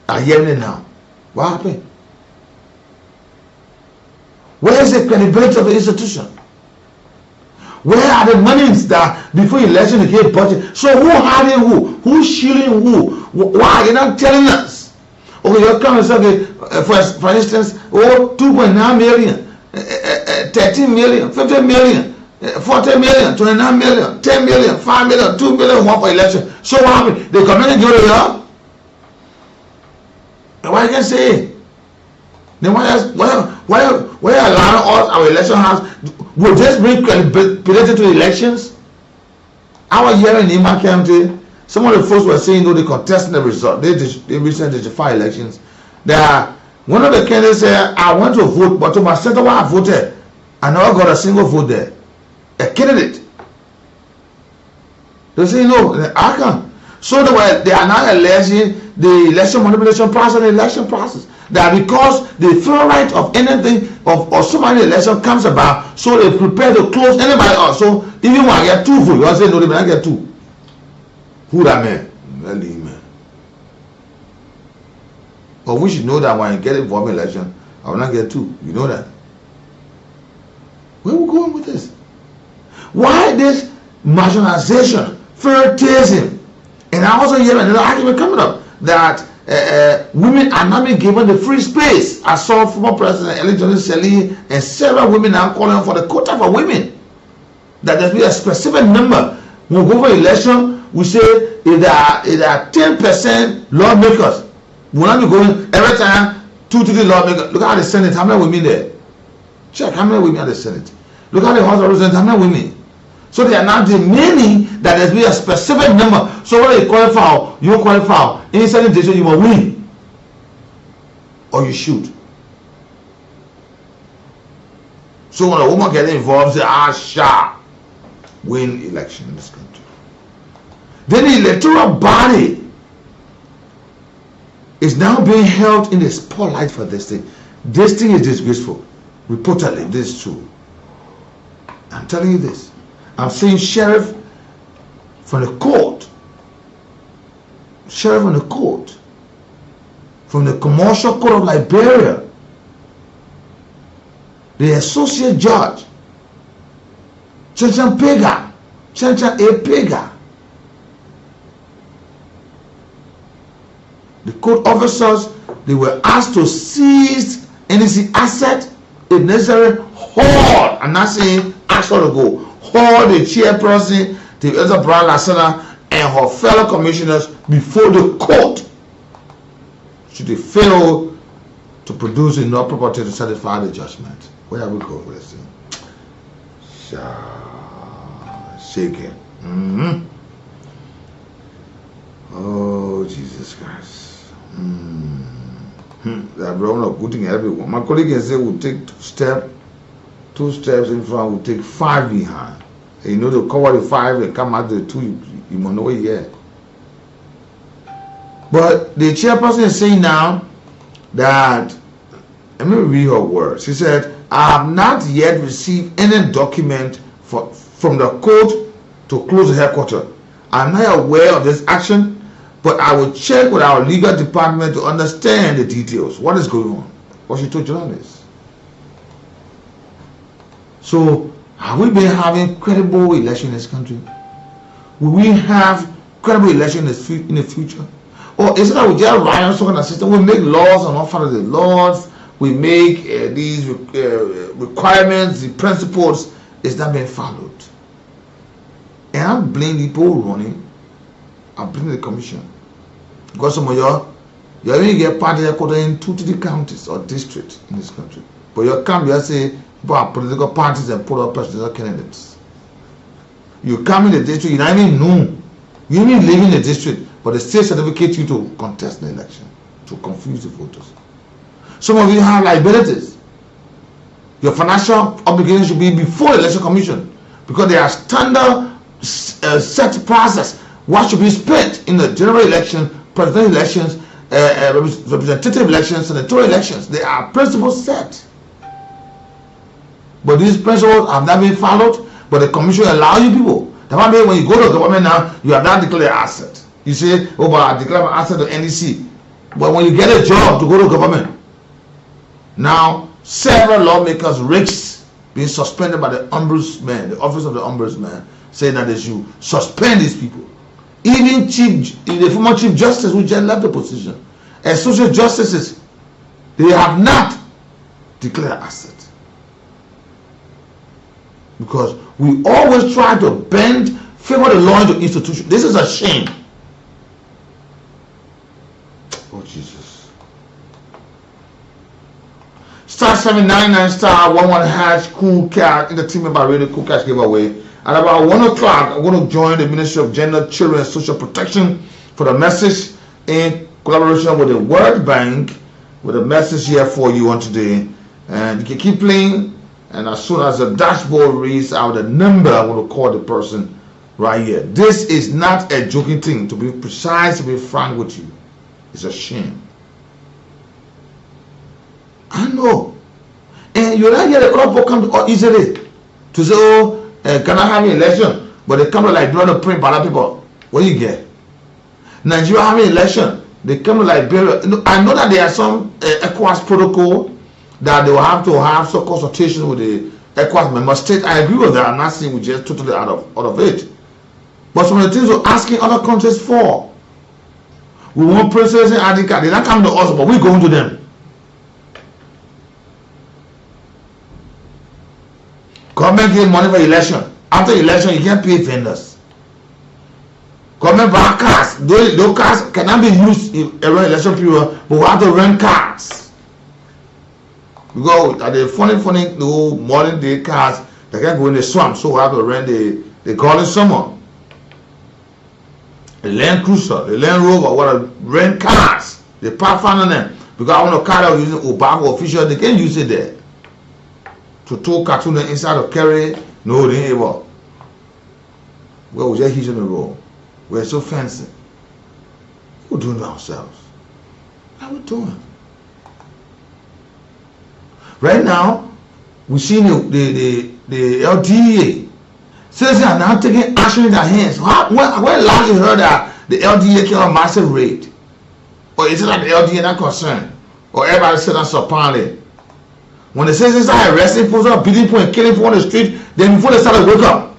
Speaker 3: I'm hearing it now. What happened? Where is the credibility of the institution? Where are the monies that before election they get budget? So who hiding who? Who's shielding who? Why are you not telling us? Okay, you're coming and say, for instance, 2.9 million. 13 million, 50 million, 40 million, 29 million, 10 million, 5 million, 2 million, one for election. So what happened? They come in and give it up. Why you can say? Then why allowing us our election house? Will this bring credibility to elections? Our year in Ima County, some of the folks were saying, they contesting the result. They recently defied elections. One of the candidates said, I went to vote, but to my center where I voted, I never got a single vote there. A candidate. They say, no, I can't. So they are now alleging the election manipulation process and the election process. That because the throw right of anything or somebody election comes about, so they prepare to close anybody else. So even when I get 2 votes, you say, no, they may not get 2. Who that man? Man. But we should know that when I get involved in election, I will not get 2. You know that. Where are we going with this? Why this marginalization, favoritism? And I also hear another argument coming up that women are not being given the free space. I saw former President Elijah Seli and several women are calling for the quota for women. That there be a specific number. When we go for election, we say if there are 10% lawmakers, we will not be going every time 2 to 3 lawmakers. Look at the Senate, how many women there? Check how many women are the Senate. Look at the House of Representatives, how many women? So they are now demanding that there be a specific number. So whether you qualify, you qualify, in certain district you will win, or you shoot. So when a woman gets involved, say, I shall win election in this country. Then the electoral body is now being held in the spotlight for this thing. This thing is disgraceful. Reportedly, this is true. I'm telling you this. I'm seeing sheriff from the court, from the commercial court of Liberia, the associate judge, Chanchan Pega, the court officers, they were asked to seize NEC asset, if necessary, hold, I'm not saying ask her to go, hold the chairperson, the other Brown Lasana, and her fellow commissioners before the court should they fail to produce enough property to satisfy the judgment. Where are we going with this thing? Shaking. Oh, Jesus Christ. That brother not putting everyone. My colleague can say we'll take two steps in front, we'll take 5 behind. And you know to cover the 5 and come out the 2, you must know it yet. But the chairperson is saying now that, let me read her words. She said, I have not yet received any document from the court to close the headquarters. I'm not aware of this action, but I will check with our legal department to understand the details. What is going on? What she told journalists. So, have we been having credible election in this country? Will we have credible election in the future? Or is it that we just rely on some kind of system? We make laws and not follow the laws. We make these requirements, the principles, is not being followed. And I blame the people running. I blame the commission. Because some of you only get party headquarters in 2 to 3 counties or districts in this country. But you come here say people are political parties and put up presidential candidates. You come in the district, you don't even know. You don't even live in the district, but the state certificate you to contest the election, to confuse the voters. Some of you have liabilities. Your financial obligation should be before the election commission, because they are standard set process. What should be spent in the general election, presidential elections, representative elections, senatorial elections. They are principles set. But these principles have not been followed, but the commission allow you people. That's why when you go to government now, you have not declared asset. You say, oh, but I declare my asset to NEC. But when you get a job to go to government, now several lawmakers risks being suspended by the ombudsman, the office of the ombudsman, saying that they should suspend these people. Even the former chief justice who just left the position, associate justices, they have not declared asset. Because we always try to favor the law into institution. This is a shame. Oh Jesus. Star 799 star 11 # cool cat in the team member radio cool cash giveaway. At about 1 o'clock, I'm going to join the Ministry of Gender, Children and Social Protection for the message in collaboration with the World Bank, with a message here for you on today. And you can keep playing, and as soon as the dashboard reads out the number, I'm going to call the person right here. This is not a joking thing, to be precise, to be frank with you. It's a shame. I know. And you're not here, a lot of people come to easily to say, oh, can I have an election? But they come to Liberia to print para people. What do you get? Nigeria have an election. They come to Liberia. I know that there are some ECOWAS protocol that they will have to have some consultation with the ECOWAS member state. I agree with that. I'm not saying we just totally out of it. But some of the things we're asking other countries for. We want princess and ID card. They're not coming to us, but we're going to them. Government give money for election. After election, you can't pay vendors. Government buy cars. Those cars cannot be used around election period, but we have to rent cars. Because at the funny, the modern day cars, they can't go in the swamp, so we have to rent the They call it summer. The Land Cruiser, the Land Rover, what rent cars. They park on them. Because I want a car that was using Obago official, they can use it there. To tow cartoon inside of carry, no, they ain't able. Well, we just hitching the road. We're so fancy. We're doing it ourselves. How we doing? Right now, we see the LDA. Citizens are now taking action in their hands. When last you heard that the LDA came a massive raid? Or is it that the LDA not concerned? Or everybody sit down supporting? When the citizens are arresting folks or beating people and killing people on the street, then before they start to wake up.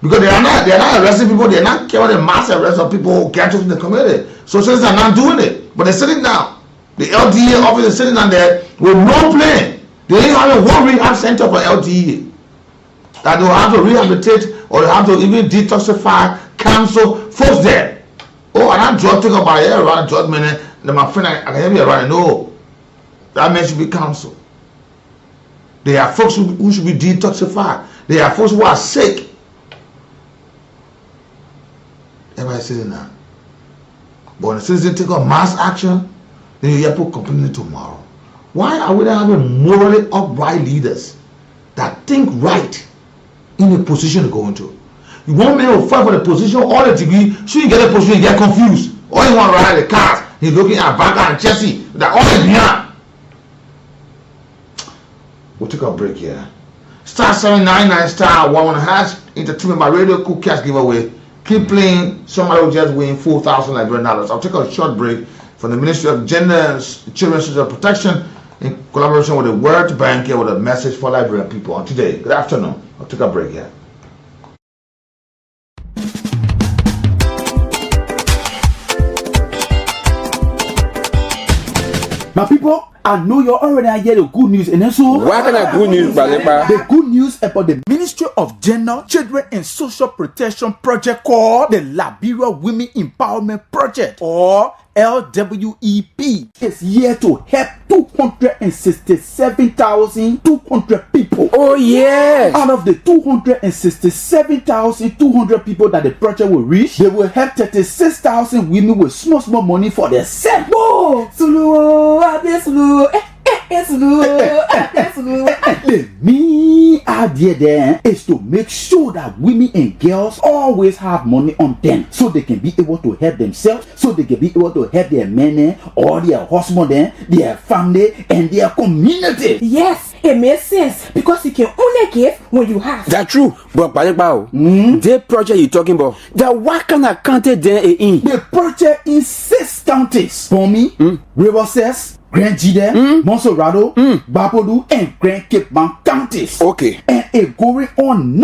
Speaker 3: Because they're not arresting people, they're not carrying the mass arrest of people who get to the community. So citizens are not doing it. But they're sitting down. The LDA office is sitting down there with no plan. They ain't having one rehab center for LDA. That they'll have to rehabilitate or they have to even detoxify, cancel folks there. Oh, and I'm just talking about it around judgment. And my friend, I can hear me around. No, that man should be counseled. There are folks who should be detoxified. There are folks who are sick. Everybody sitting down. But when the citizens take a mass action, then you have to complain tomorrow. Why are we not having morally upright leaders that think right in the position to go into? You want men to fight for the position or the degree, so you get a position, you get confused. Or you want to ride the cars, he's looking at Banker and Chelsea, that all is behind. We'll take a break here. Star 799 star 11 # entertainment by radio cool cash giveaway. Keep playing. Somebody will just win $4,000 Liberian dollars. I'll take a short break from the Ministry of Gender and Children's Social Protection in collaboration with the World Bank here with a message for Liberian people on today. Good afternoon. I'll take a break here.
Speaker 5: My people, I know you're already hear the good news, and so
Speaker 6: what kind of good news, Balepa?
Speaker 5: The good news about the Ministry of Gender, Children and Social Protection project called the Liberia Women Empowerment Project, or LWEP, is here to help 267,200 people.
Speaker 6: Oh yes!
Speaker 5: Out of the 267,200 people that the project will reach, they will help 36,000 women with small money for themselves. Whoa! The main idea there is to make sure that women and girls always have money on them, so they can be able to help themselves, so they can be able to help their men or their husband, their family, and their community.
Speaker 7: Yes, it makes sense because you can only give when you have.
Speaker 6: That's true, but Balepa, the project you're talking about, that what kind of county there in?
Speaker 5: The project in 6 counties: Bomi, Riverside, Grand Jide, Monserrado, Bapodu, and Grand Cape Mount counties.
Speaker 6: Okay.
Speaker 5: And it going on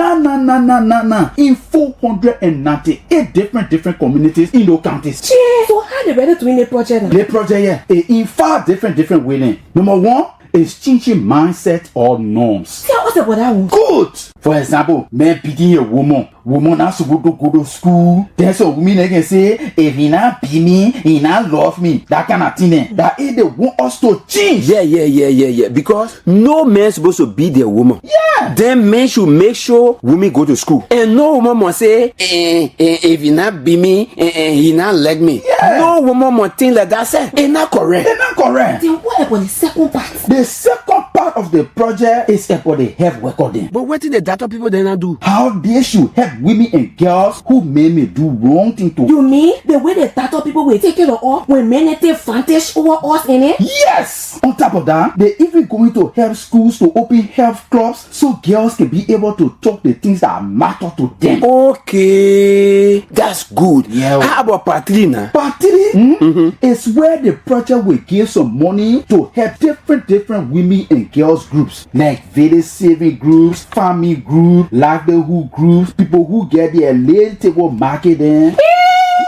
Speaker 5: in 498 different communities in those counties.
Speaker 7: Yeah, so how they better doing the project now?
Speaker 5: The project in 5 different ways. Number 1 is changing mindset or norms.
Speaker 7: Tell us about that one.
Speaker 5: Good. For example, man beating a woman not supposed to go to school. There's a woman that can say, if he not be me, he not love me. That kind of thing. That is they want us to change.
Speaker 6: Yeah. Because no man supposed to beat their woman.
Speaker 5: Yeah.
Speaker 6: Then men should make sure women go to school. And no woman must say, if he not be me, he not like me.
Speaker 5: Yeah.
Speaker 6: No woman must think like that. Say, it's not correct.
Speaker 5: It's not correct.
Speaker 7: Then what about the second part?
Speaker 5: The second part of the project is about the health recording.
Speaker 6: But what did the data people then not do?
Speaker 5: How they should help women and girls who may do wrong thing to.
Speaker 7: You mean the way the tattoo people will take care of us when men take advantage over us in it?
Speaker 5: Yes! On top of that, they even going to help schools to open health clubs so girls can be able to talk the things that matter to them.
Speaker 6: Okay, that's good.
Speaker 5: Yeah.
Speaker 6: How about part 3 now?
Speaker 5: Part 3 is where the project will give some money to help different women and girls groups like village saving groups, family groups, livelihood groups, people who get their late table marketing.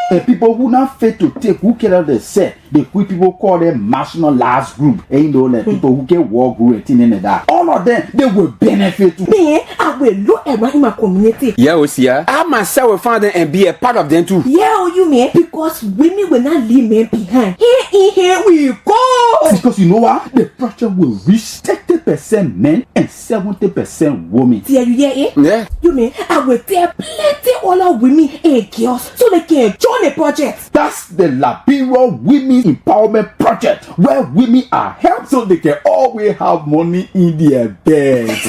Speaker 5: And people who not fit to take, who cannot they say, the quick people call them marginalized group. And you know, like people who can walk group and things like that. All of them, they will benefit.
Speaker 7: Me, I will look around in my community.
Speaker 6: Yeah, Osia. I myself will find them and be a part of them too.
Speaker 7: Yeah, oh, you mean? Because women will not leave men behind. Here we go.
Speaker 5: Because you know what? The project will reach 30% men and 70% women.
Speaker 7: Yeah, you hear it?
Speaker 6: Yeah.
Speaker 7: You mean I will tell plenty other women and girls so they can join the project.
Speaker 5: That's the Liberia Women Empowerment Project, where women are helped so they can always have money in their beds.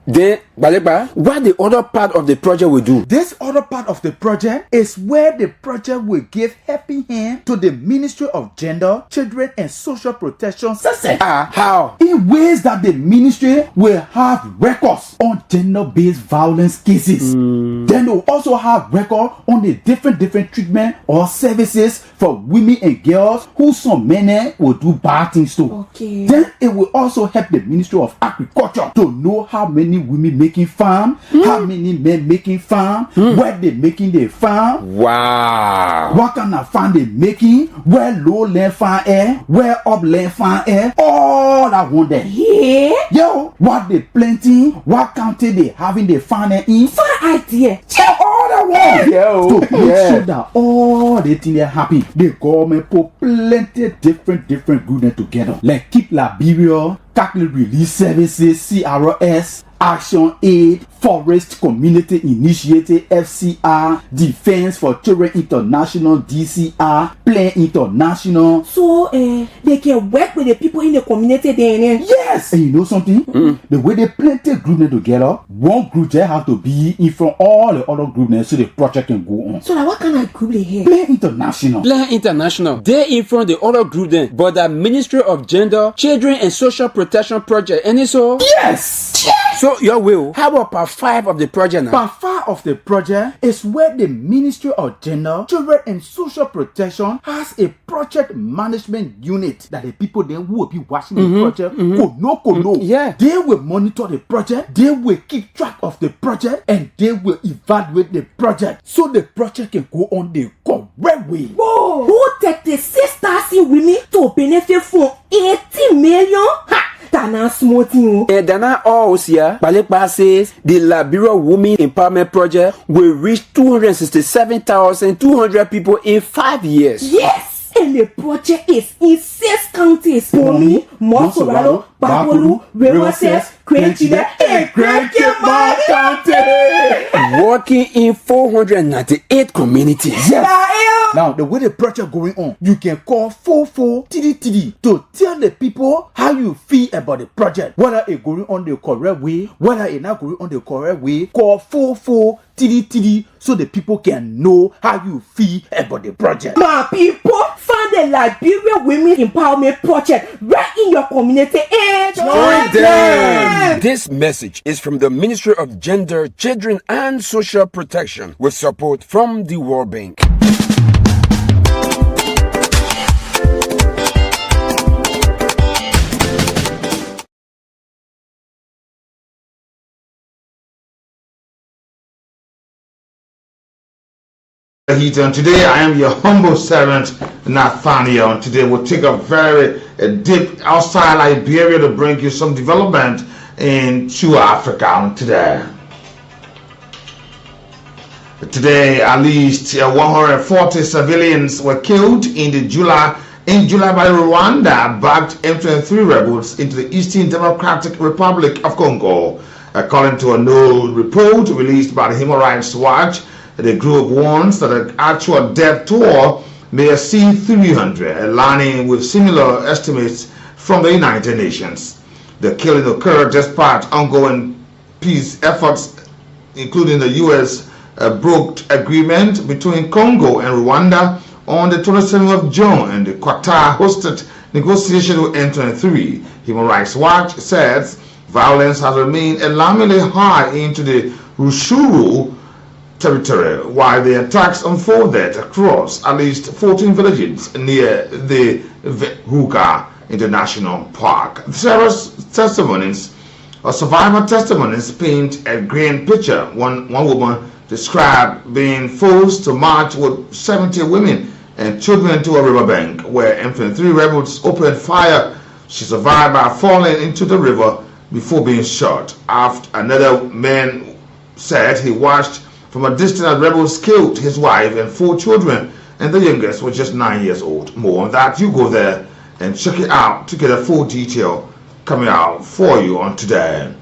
Speaker 6: Then, Baleba, what the other part of the project will do?
Speaker 5: This other part of the project is where the project will give helping hand to the Ministry of Gender, Children and Social Protection System.
Speaker 6: How?
Speaker 5: In ways that the ministry will have records on gender-based violence cases. Then they will also have record on the different treatment or services for women and girls who some men will do bad things to.
Speaker 7: Okay.
Speaker 5: Then it will also help the Ministry of Agriculture to know how many women making farm, how many men making farm, where they making their farm.
Speaker 6: Wow.
Speaker 5: What kind of farm they making, where low land farm air, where up land farm air, all that one there.
Speaker 7: Yeah.
Speaker 5: Yo, what they planting, what county they having the farm in.
Speaker 7: Fine idea.
Speaker 5: Check all that one. Yo, to make sure that all the things are happy. The government put plenty different groups together. Like Keep Liberia, Catholic Relief Services, CRS, Action Aid, Forest Community Initiative, FCR, Defense for Children International, DCR, Plan International.
Speaker 7: So they can work with the people in the community then.
Speaker 5: Yes! And you know something? The way they plenty group together, one group they have to be in from all the other groups so the project can go on.
Speaker 7: So now what kind of group they have?
Speaker 5: Plan International.
Speaker 6: Plan International. They in front the other group then, but the Ministry of Gender, Children and Social Protection Project. And so?
Speaker 5: Yes!
Speaker 6: So your will, how about part 5 of the project now?
Speaker 5: Part 5 of the project is where the Ministry of Gender, Children and Social Protection has a project management unit that the people then who will be watching the project could know.
Speaker 6: Yeah.
Speaker 5: They will monitor the project, they will keep track of the project, and they will evaluate the project so the project can go on the correct way.
Speaker 7: Whoa! Who take the 6,000 women to benefit from 80 million? Ha! That's not small thing.
Speaker 6: And then all Osia, Baleba says the Liberia Women Empowerment Project will reach 267,200 people in 5 years.
Speaker 7: Yes! And the project is in 6 counties. Pomi, Mosorado, Babolu, Rewoses, Quenchida, and Quenchima County.
Speaker 6: Working in 498 communities.
Speaker 5: Yes. Now, the way the project going on, you can call 44TDTD to tell the people how you feel about the project. Whether it's going on the correct way, whether it's not going on the correct way, call 44TDTD so the people can know how you feel about the project.
Speaker 7: My people, find the Liberia Women Empowerment Project right in your community and join them.
Speaker 6: This message is from the Ministry of Gender, Children and Social Protection with support from the World Bank.
Speaker 3: And today I am your humble servant Nathaniel, and today we'll take a very deep outside Liberia to bring you some development into Africa today. Today at least 140 civilians were killed in July by Rwanda-backed M23 rebels into the Eastern Democratic Republic of Congo. According to a new report released by the Human Rights Watch, the group warns that the actual death toll may exceed 300, aligning with similar estimates from the United Nations. The killing occurred despite ongoing peace efforts, including the U.S. brokered agreement between Congo and Rwanda on the 27th of June, and the Qatar-hosted negotiation with M23. Human Rights Watch says violence has remained alarmingly high into the Rushuru territory, while the attacks unfolded across at least 14 villages near the Vuga International Park. Survivor testimonies paint a grim picture. One woman described being forced to march with 70 women and children to a riverbank where infantry rebels opened fire. She survived by falling into the river before being shot. After another man said he watched from a distance as rebels killed his wife and 4 children, and the youngest was just 9 years old. More on that, you go there and check it out to get a full detail coming out for you on today.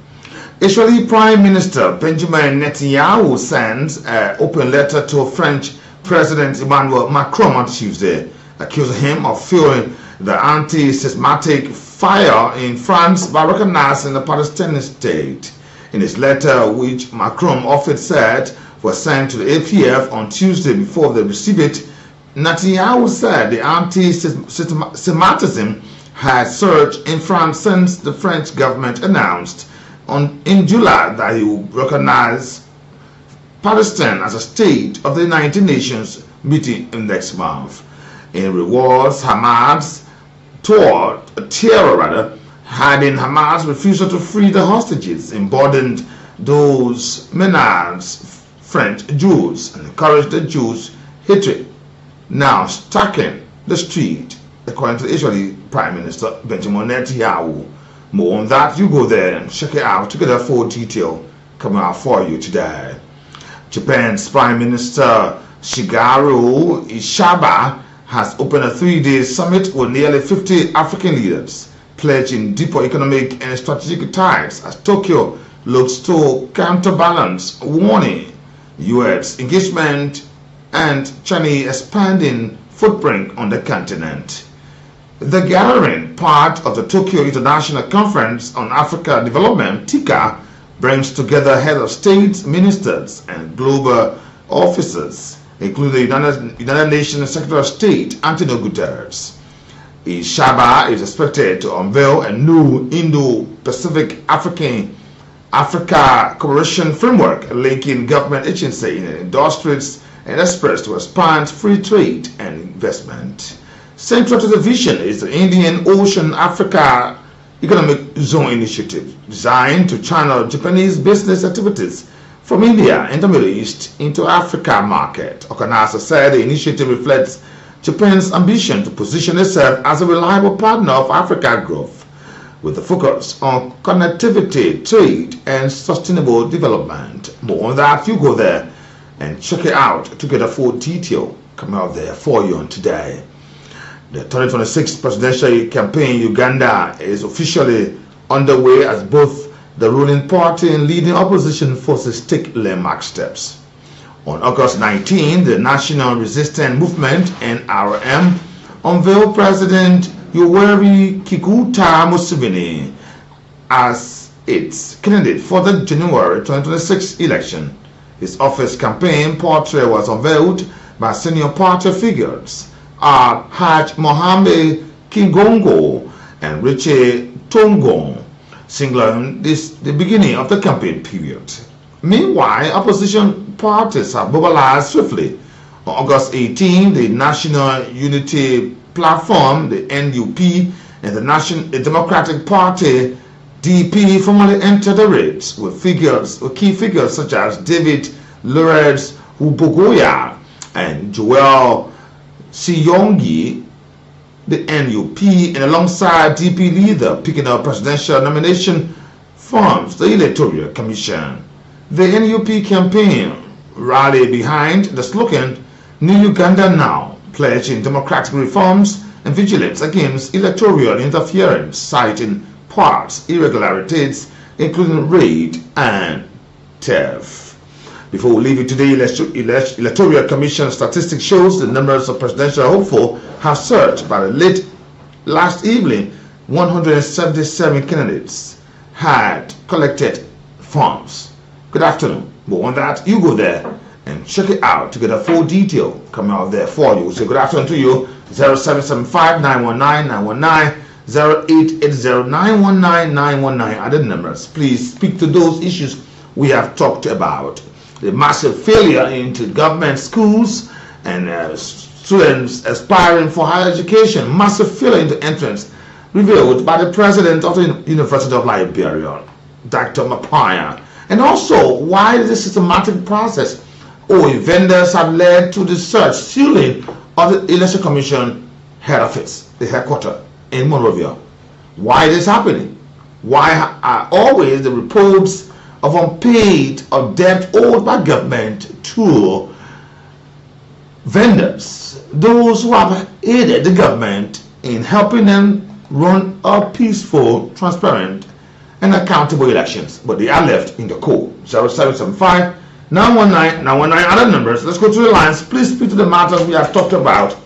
Speaker 3: Israeli Prime Minister Benjamin Netanyahu sends an open letter to French President Emmanuel Macron on Tuesday, accusing him of fueling the anti-Semitic fire in France by recognizing the Palestinian state. In his letter, which Macron often said was sent to the APF on Tuesday before they received it, Nathaniel said the anti-Semitism has surged in France since the French government announced in July that he would recognize Palestine as a state of the United Nations meeting next month. In rewards, Hamas hiding Hamas' refusal to free the hostages, emboldened those menace French Jews and encouraged the Jews' hatred, now stacking the street, according to the Israeli Prime Minister Benjamin Netanyahu. More on that, you go there and check it out to get a full detail coming out for you today. Japan's Prime Minister Shigeru Ishiba has opened a 3-day summit with nearly 50 African leaders, pledging deeper economic and strategic ties as Tokyo looks to counterbalance warning U.S. engagement and Chinese expanding footprint on the continent. The gathering, part of the Tokyo International Conference on Africa Development, TICA, brings together heads of states, ministers, and global officers, including the United Nations Secretary of State, Antonio Guterres. Ishiba is expected to unveil a new Indo-Pacific Africa cooperation framework linking government agencies, industries, and experts to expand free trade and investment. Central to the vision is the Indian Ocean Africa Economic Zone Initiative, designed to channel Japanese business activities from India and the Middle East into Africa market. Okanasa said the initiative reflects Japan's ambition to position itself as a reliable partner of Africa growth, with a focus on connectivity, trade, and sustainable development. More on that, you go there and check it out to get a full detail coming out there for you on today. The 2026 presidential campaign in Uganda is officially underway as both the ruling party and leading opposition forces take landmark steps. On August 19, the National Resistance Movement, NRM, unveiled President Yoweri Kikuta Museveni as its candidate for the January 2026 election. His office campaign portrait was unveiled by senior party figures Haj Mohammed Kingongo and Richie Tongo, signaling the beginning of the campaign period. Meanwhile, opposition parties have mobilized swiftly. On August 18, the National Unity Platform, the NUP, and the National Democratic Party, DP, formally entered the race with key figures such as David Lourdes Ubogoya and Joel Siyongi, the NUP, and alongside DP leader picking up presidential nomination forms the Electoral Commission. The NUP campaign rallied behind the slogan New Uganda Now, pledging democratic reforms and vigilance against electoral interference, citing past irregularities including raid and theft. Before we leave it today, Electoral Commission statistics shows the numbers of presidential hopefuls have surged. By the late last evening, 177 candidates had collected forms. Good afternoon. More on that, you go there and check it out to get a full detail coming out there for you. So good afternoon to you. 0775-919-919, 0880-919-919 are the numbers. Please speak to those issues we have talked about. The massive failure into government schools and students aspiring for higher education, massive failure into entrance, revealed by the president of the University of Liberia, Dr. Mapaya, and also why this systematic process vendors have led to the search sealing of the Election Commission head office, the headquarters in Monrovia. Why is this happening? Why are always the reports of unpaid or debt owed by government to vendors, those who have aided the government in helping them run a peaceful, transparent, and accountable elections, but they are left in the cold? 0775 919 919 other numbers. Let's go to the lines. Please speak to the matters we have talked about,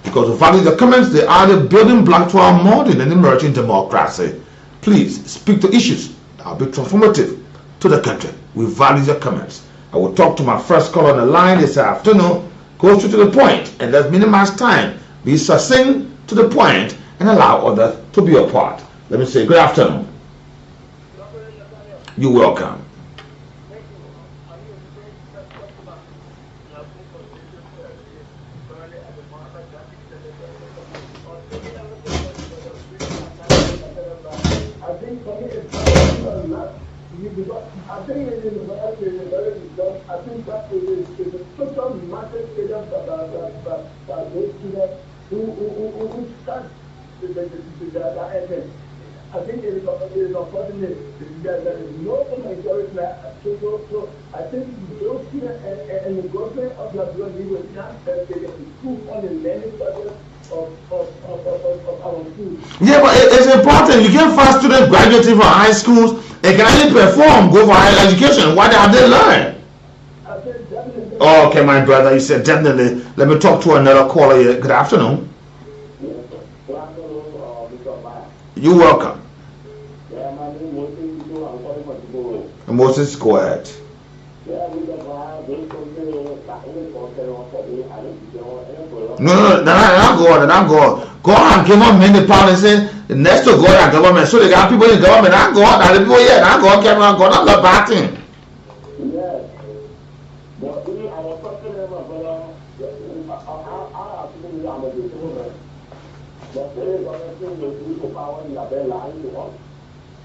Speaker 3: because we value the comments. They are the building block to our modern and emerging democracy. Please speak to issues that will be transformative to the country. We value your comments. I will talk to my first caller on the line this afternoon. Go straight to the point and let's minimize time. Be succinct to the point and allow others to be a part. Let me say good afternoon. You're welcome.
Speaker 8: I think it is I think that is a total massive failure that those students who start the essence. I think it is unfortunate that there is no majority. So I think those students and the government of Liberia will not improve on the learning process of our schools.
Speaker 3: Yeah, but it's important. You can't find students graduating from high schools and can only perform, go for higher education. What have they learned?
Speaker 8: I said definitely.
Speaker 3: Oh, okay, my brother, you said definitely. Let me talk to another caller here. Good afternoon.
Speaker 8: Yes, sir. Good afternoon, Mr. Maya.
Speaker 3: You're welcome.
Speaker 8: Yeah, my name is Moses. I'm calling for tomorrow.
Speaker 3: Moses, go ahead.
Speaker 8: Yeah, Mr. Maya, they
Speaker 3: No, not God. God came on many policies next to God and government. So they got people in government, not God, and the people here, not God came on God. That's not a bad thing.
Speaker 8: yes. But I was talking to my brother, I actually am a diploma. But there is other things that people power in the line to us.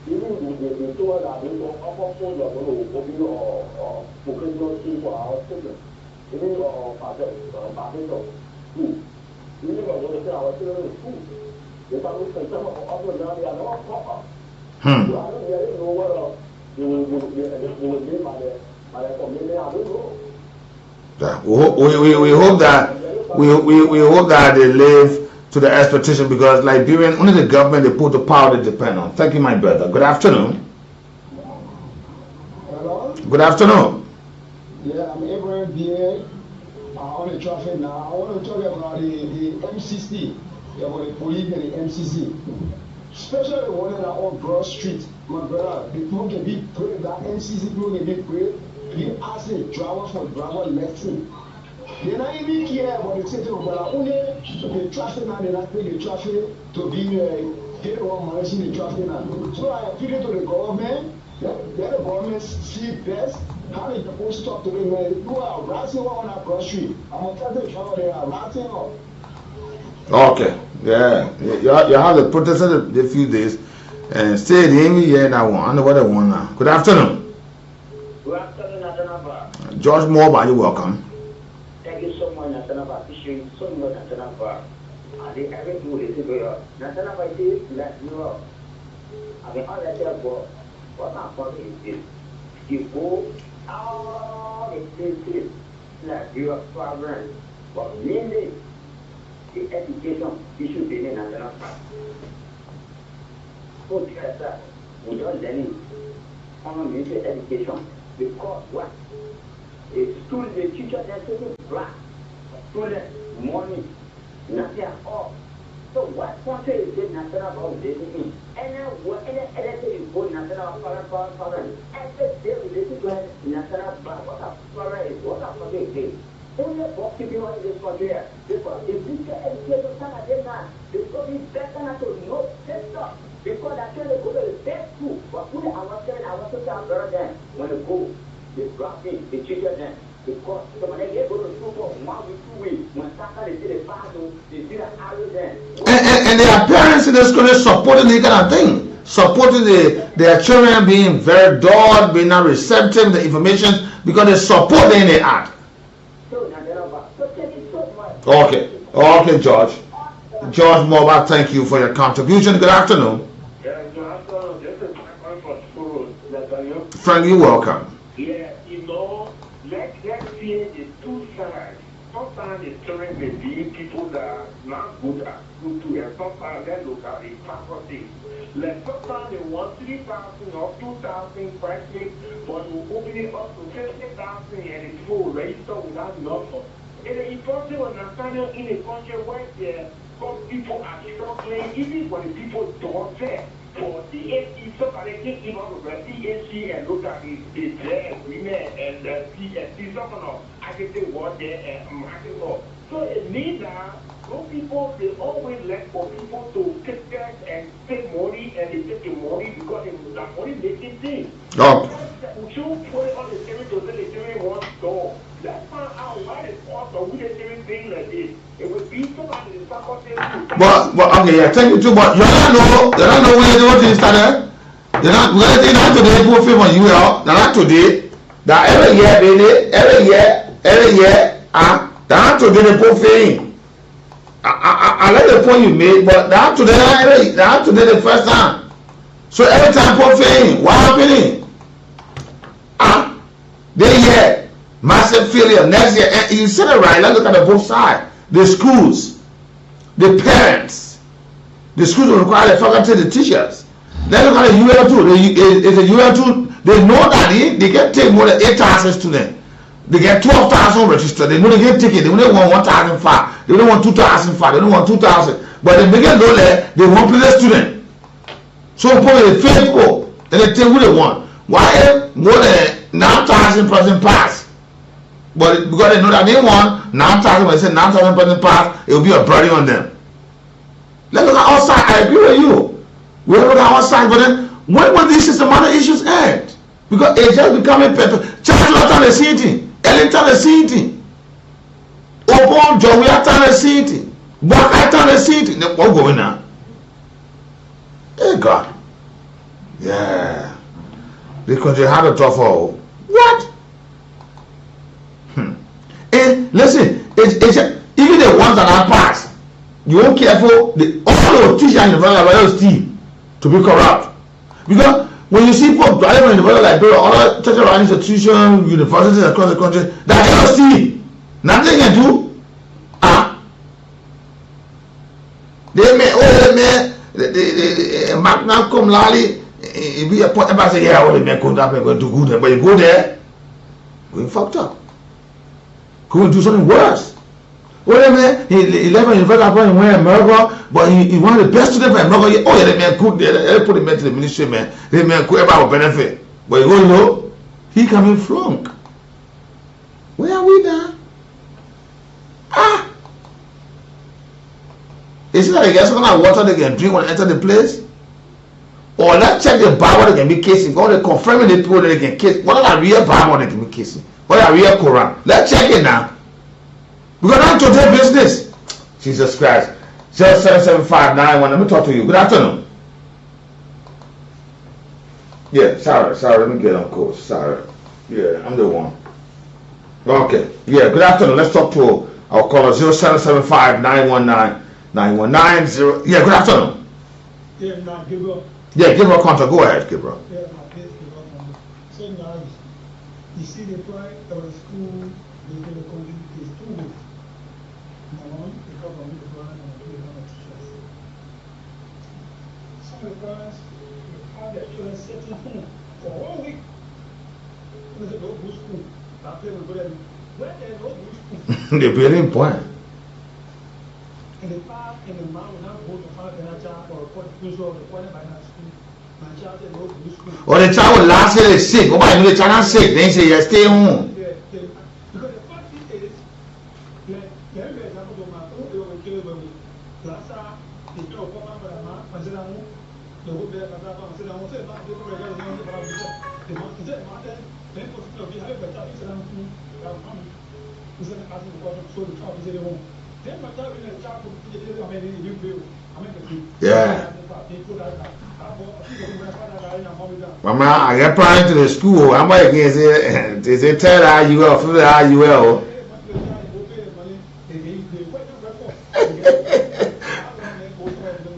Speaker 8: Even the tour that we go up on for your or vocational school for our children. Even your father, school. Even when they say our children in school, if I look at some of the other now, they are not proper. So I don't really know what they will be by the community. I don't know.
Speaker 3: Yeah, we hope that we hope that they live to the expectation, because Liberian, only the government they put the power they depend on. Thank you, my brother. Good afternoon.
Speaker 8: Hello?
Speaker 3: Good afternoon.
Speaker 8: Yeah, I'm Abraham here. On the traffic now. I want to talk about the MCC, about the police and the MCC. Especially the one that are on Broad Street. My brother, the people can be great, that MCC people can be great. You ask the driver for driver lesson. They not even care about the city, but only the traffic now, they not pay the traffic to be get one managing the traffic now. So I appeal to the government. Let the government see best how they supposed to talk to them. Who are ratting on that Broad Street. I'm going to tell the driver they are ratting up.
Speaker 3: Okay, yeah, you have the protest a few days and stay the Amy here now. I know what I want now. Good afternoon.
Speaker 8: Good afternoon, Nathaniel.
Speaker 3: George Moore, you're welcome.
Speaker 8: Thank you so much, Nathaniel. I appreciate you so much, Nathaniel. I think everything will listen to you. Nathaniel, I say, let you know. I mean, all I tell you, what I'm talking is this. You go all the places like you are traveling, but mainly the education issue in Nathaniel. Put that without learning on military education, because what? A school, the teacher, they're taking black student money, nothing at all. So what country is this national about this in? And anything you go national foreign. Every day related to national bank, what a foreign is, what a foreign is. Only for people in this country, because if we get education Canada now, it's going to be better not to know this stuff. Because actually they go to the best school, but who I was telling them when they go, they drop in, they teacher them. Because so when they go to school for 1 week, 2 weeks, when Saka they see the battle, they see the arrow there.
Speaker 3: And their parents in the school is supporting the kind of thing, supporting their children being very dull, being not receptive to the information, because they support the act. Okay. Okay, George. George Mobile, thank you for your contribution. Good afternoon.
Speaker 8: Yeah, good afternoon. This is Frank from school, Nathaniel.
Speaker 3: Frank, you're welcome.
Speaker 8: Yeah, let's see the two sides. Sometimes the children may be people that are not good at school too, and sometimes they look at the faculty. Like sometimes they want 3,000 or 2,000 practice, but we open it up to 50,000 and it's full register without enough. And the important was Nathaniel in a country where some people are struggling, even when the people don't care. For CAC, somebody can give up the CAC and look at the agreement and see something else. I can say what they're marking for. So it means that those people, they always like for people to take that and take money, and they take the money because the money making things.
Speaker 3: Oh.
Speaker 8: We should put it on the table to say the table wants store. Let's find out why the cost of the table thing like this. It would be somebody in faculty.
Speaker 3: But okay, yeah, thank you too. But you don't know when you want to start. They're not today. People feel on you out. They're not today. That every year, baby, every year. They're not today. They put feeling. I like the point you made, but they're not today the first time. So every time put feeling, what happening? They year massive failure next year. And you said it right. Let's look at the both sides. The schools, the parents, the schools will require the faculty, the teachers. Let's look at the UL2. It's a UL2. They know that they can take more than 8,000 students. They get 12,000 registered. They know they get ticket. They only want 1,500. They don't want 2,500. They don't want 2,000. But they make it low there. They want play the student. So probably they faithful. Then they take who they want. Why more than 9,000 person pass? But because they know that they want 9,000, when they say 9,000 person pass, it will be a burden on them. Let's look at our side. I agree with you. We look at our side, but then when will these systematic issues end? Because it's just becoming better. Charge lot on the city, LNTL the city, Open Joe, we are telling the city, Walk out on the city. What going on? Hey God. Yeah. Because you had a tough hole. What? And listen, it's even the ones that are passed, you won't careful, all the teachers in the value team to be corrupt. Because when you see people driving in the value Liberia, other church around institutions, universities across the country, that are team, nothing can do. They may Magna cum laude, be a point about say, yeah, well, they may come up and go to good, but you go there, going fucked up. Go do something worse. Well, man, he left in America, but he one of the best students in America. Oh, yeah, they man could they put him into the ministry, man. They man could ever benefit. But you go low, he coming flunk. Where are we now? Is it that they get some kind of water they can drink when they enter the place? Or let's check the Bible they can be kissing. Or they confirming the people that they can kiss. What are the real Bible they can be kissing? What are real Quran? Let's check it now. Because that's today's business. Jesus Christ. 07759. Let me talk to you. Good afternoon. Yeah, sorry. Let me get on course. Sorry. Yeah, I'm the one. Okay. Yeah, good afternoon. Let's talk to our caller 0775 919. Yeah, good afternoon.
Speaker 9: Yeah, now give up.
Speaker 3: Yeah, give her a contact. Go ahead, give her.
Speaker 9: Yeah, my kids give up. So now, you see the point of the school, they're going to contribute is 2 weeks. Now, they come from the brand and they become a teacher. Some of the parents have their children sitting home for 1 week. When they don't go to school, that play will go there. When they don't go to school,
Speaker 3: they're very important.
Speaker 9: and the father and the mom will not go to find their child or report the principal or report it by that school. My child said, go to school.
Speaker 3: Or the child will last year is sick. Oh my, the child is sick. Then say, yeah, stay home.
Speaker 9: Yeah, because the fact is, let me example of my own, they will kill me. Last time, they told Papa, but I'm not, I said, I'm the whole day, I said, I'm say, but people are going to go the month, is it, Martin? Then, for people to be having better, he said, I'm coming. He said, asking the question, so the child is at home. Then, my child in the child,
Speaker 3: yeah. Mama, I get prior to the school. I'm like, they tell IUL, for the IUL.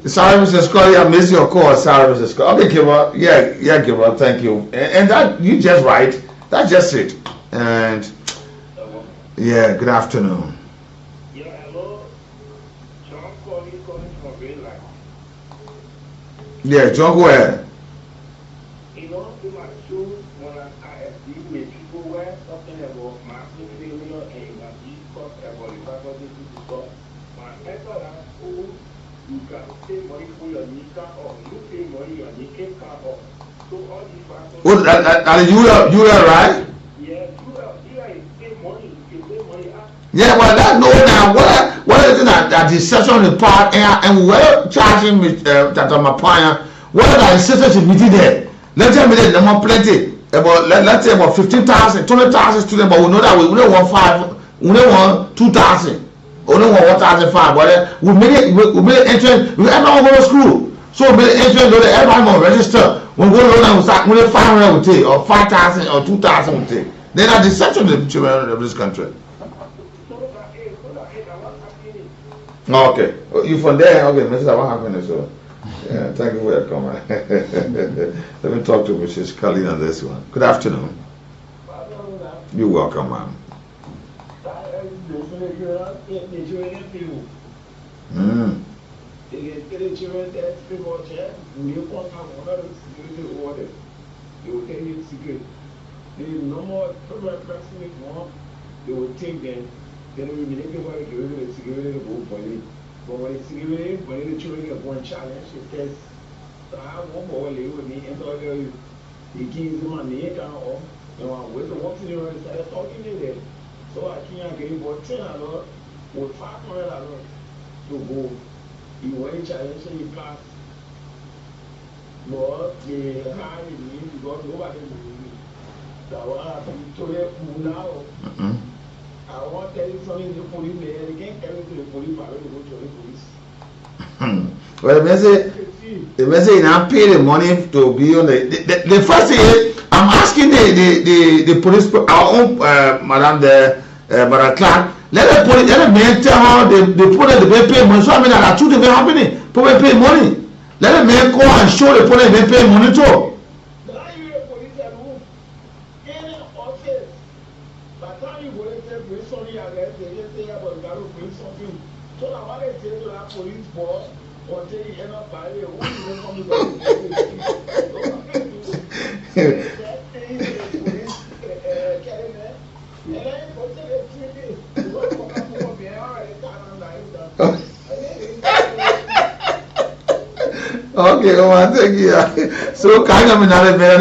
Speaker 3: Sorry, Mr. Scully, I missed your call. Sorry, Mr. Scully. Okay, Kibba. Yeah, Kibba. Thank you. And that you just right. That's just it. And yeah, good afternoon.
Speaker 8: Yeah, hello. John calling from Real Life.
Speaker 3: Yeah, John, go ahead.
Speaker 8: You know, in my shoes, when I deal with people where something about massive failure and my discuss about the faculty to discuss, my mental health school, you can pay money for your nika or you pay money your nika or so all these factors.
Speaker 3: What? You are right.
Speaker 8: Yeah, you are pay money. You pay money.
Speaker 3: Yeah, well, that no now. What is it that the session in part and we're charging with that on my plan. What are the sessions meeting there? Let's tell me that there are plenty. About let's say about 15,000, 20,000 students, but we know that we don't want 5, we don't want 2,000. We don't want 1,500, but we made it entrance. Everyone go to school, so we made it entrance. Everybody will register. When we go to we start. We 500 will take, or 5,000, or 2,000 will take. Then at the section of the children of this country. Okay, you from there? Okay, Mr. What happened? So, yeah, thank you for your comment. Let me talk to Mrs. Cully on this one. Good afternoon. You're welcome, ma'am.
Speaker 8: No more they will take them. Then we make it work, you will security to go for it. But when it's security, when the children get one challenge, it says, so I won't go away with me and tell you, he gives them a name or, you know, with the work in your started talking to them. So I can't get about $10 or $500 to go. You want to challenge and you pass. But the high in you got nobody to do. That will happen to them now. I want to tell you something to the police there. They can't carry to the police, but I will go to the police.
Speaker 3: Well, the message now pay the money to be on the first thing is, I'm asking the police, our own madam Madam Clark, let the man tell her they put the pay money. So I mean that two things happening. People pay money. Let the man go and show the police they pay money too.
Speaker 8: Police boss or they end up by the
Speaker 3: Okay, come on, thank you. So, kind of another man.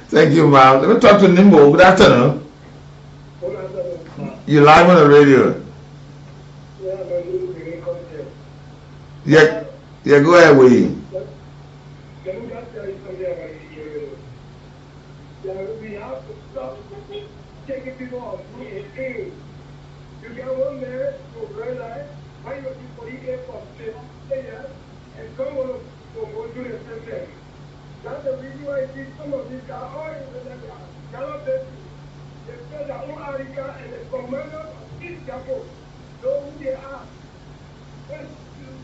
Speaker 3: Thank you, ma'am. Let me talk to Nimbo. Good afternoon. You're live on the radio. Yeah, go ahead, Willie.
Speaker 8: We have to stop taking people off. You can run there to realize why you people get from there and come on to go do the same thing. That's the reason why I see some of these guys all in the cannot they say their own Africa and the commander of each Japan know who they are.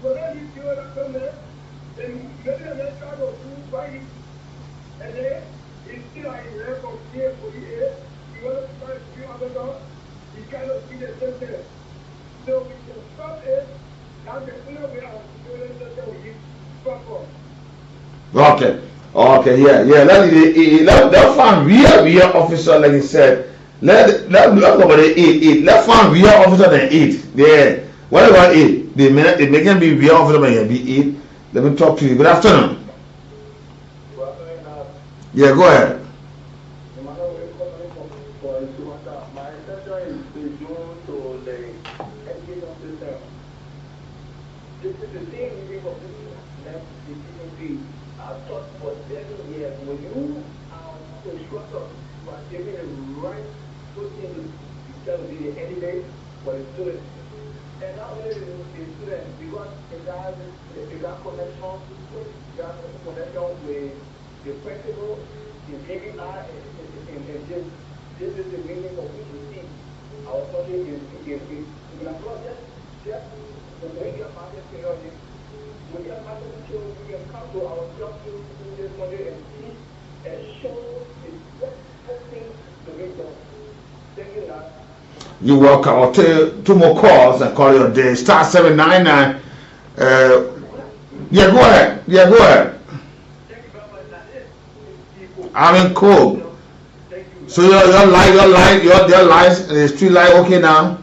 Speaker 8: Whatever you do that come there, then maybe the next guy will do by it. And then it's still like there from here for the air. You want to try to do other dogs, you cannot see the same thing. So we can stop it, and the only way out to do it that we stop off.
Speaker 3: Okay, yeah. Let find real officer, like he said. Let nobody eat. Let find real officer than eat. Yeah. What about it? They may can be real officer but be it. Let me talk to you. Good afternoon. Yeah, go ahead.
Speaker 8: My intention is to go to the education system. This is the same reason for people that the CCP are taught for 7 years. When you are instructor, you are given the right to tell the candidate for the student. And not only the students, because it has connection with the principal, the KPI, and this is the meaning of which we see. Our study is the project, just the regular market period We have come to our job this morning and see and show the best thing to be done. Thank you, Natl.
Speaker 3: You're welcome. I'll take 2 more calls and call you a day. Star 799. Yeah, go ahead. Yeah, go ahead. I'm in cold. So your lights, the street light okay now?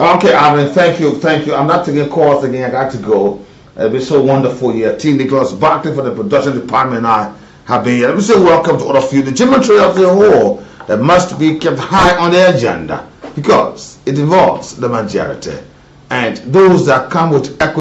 Speaker 3: Okay, Alvin, thank you. I'm not taking calls again. I got to go. It's been so wonderful here. T. Nicholas Barkley for the production department and I have been here. Let me say welcome to all of you. The geometry of the whole that must be kept high on the agenda because it involves the majority and those that come with equity.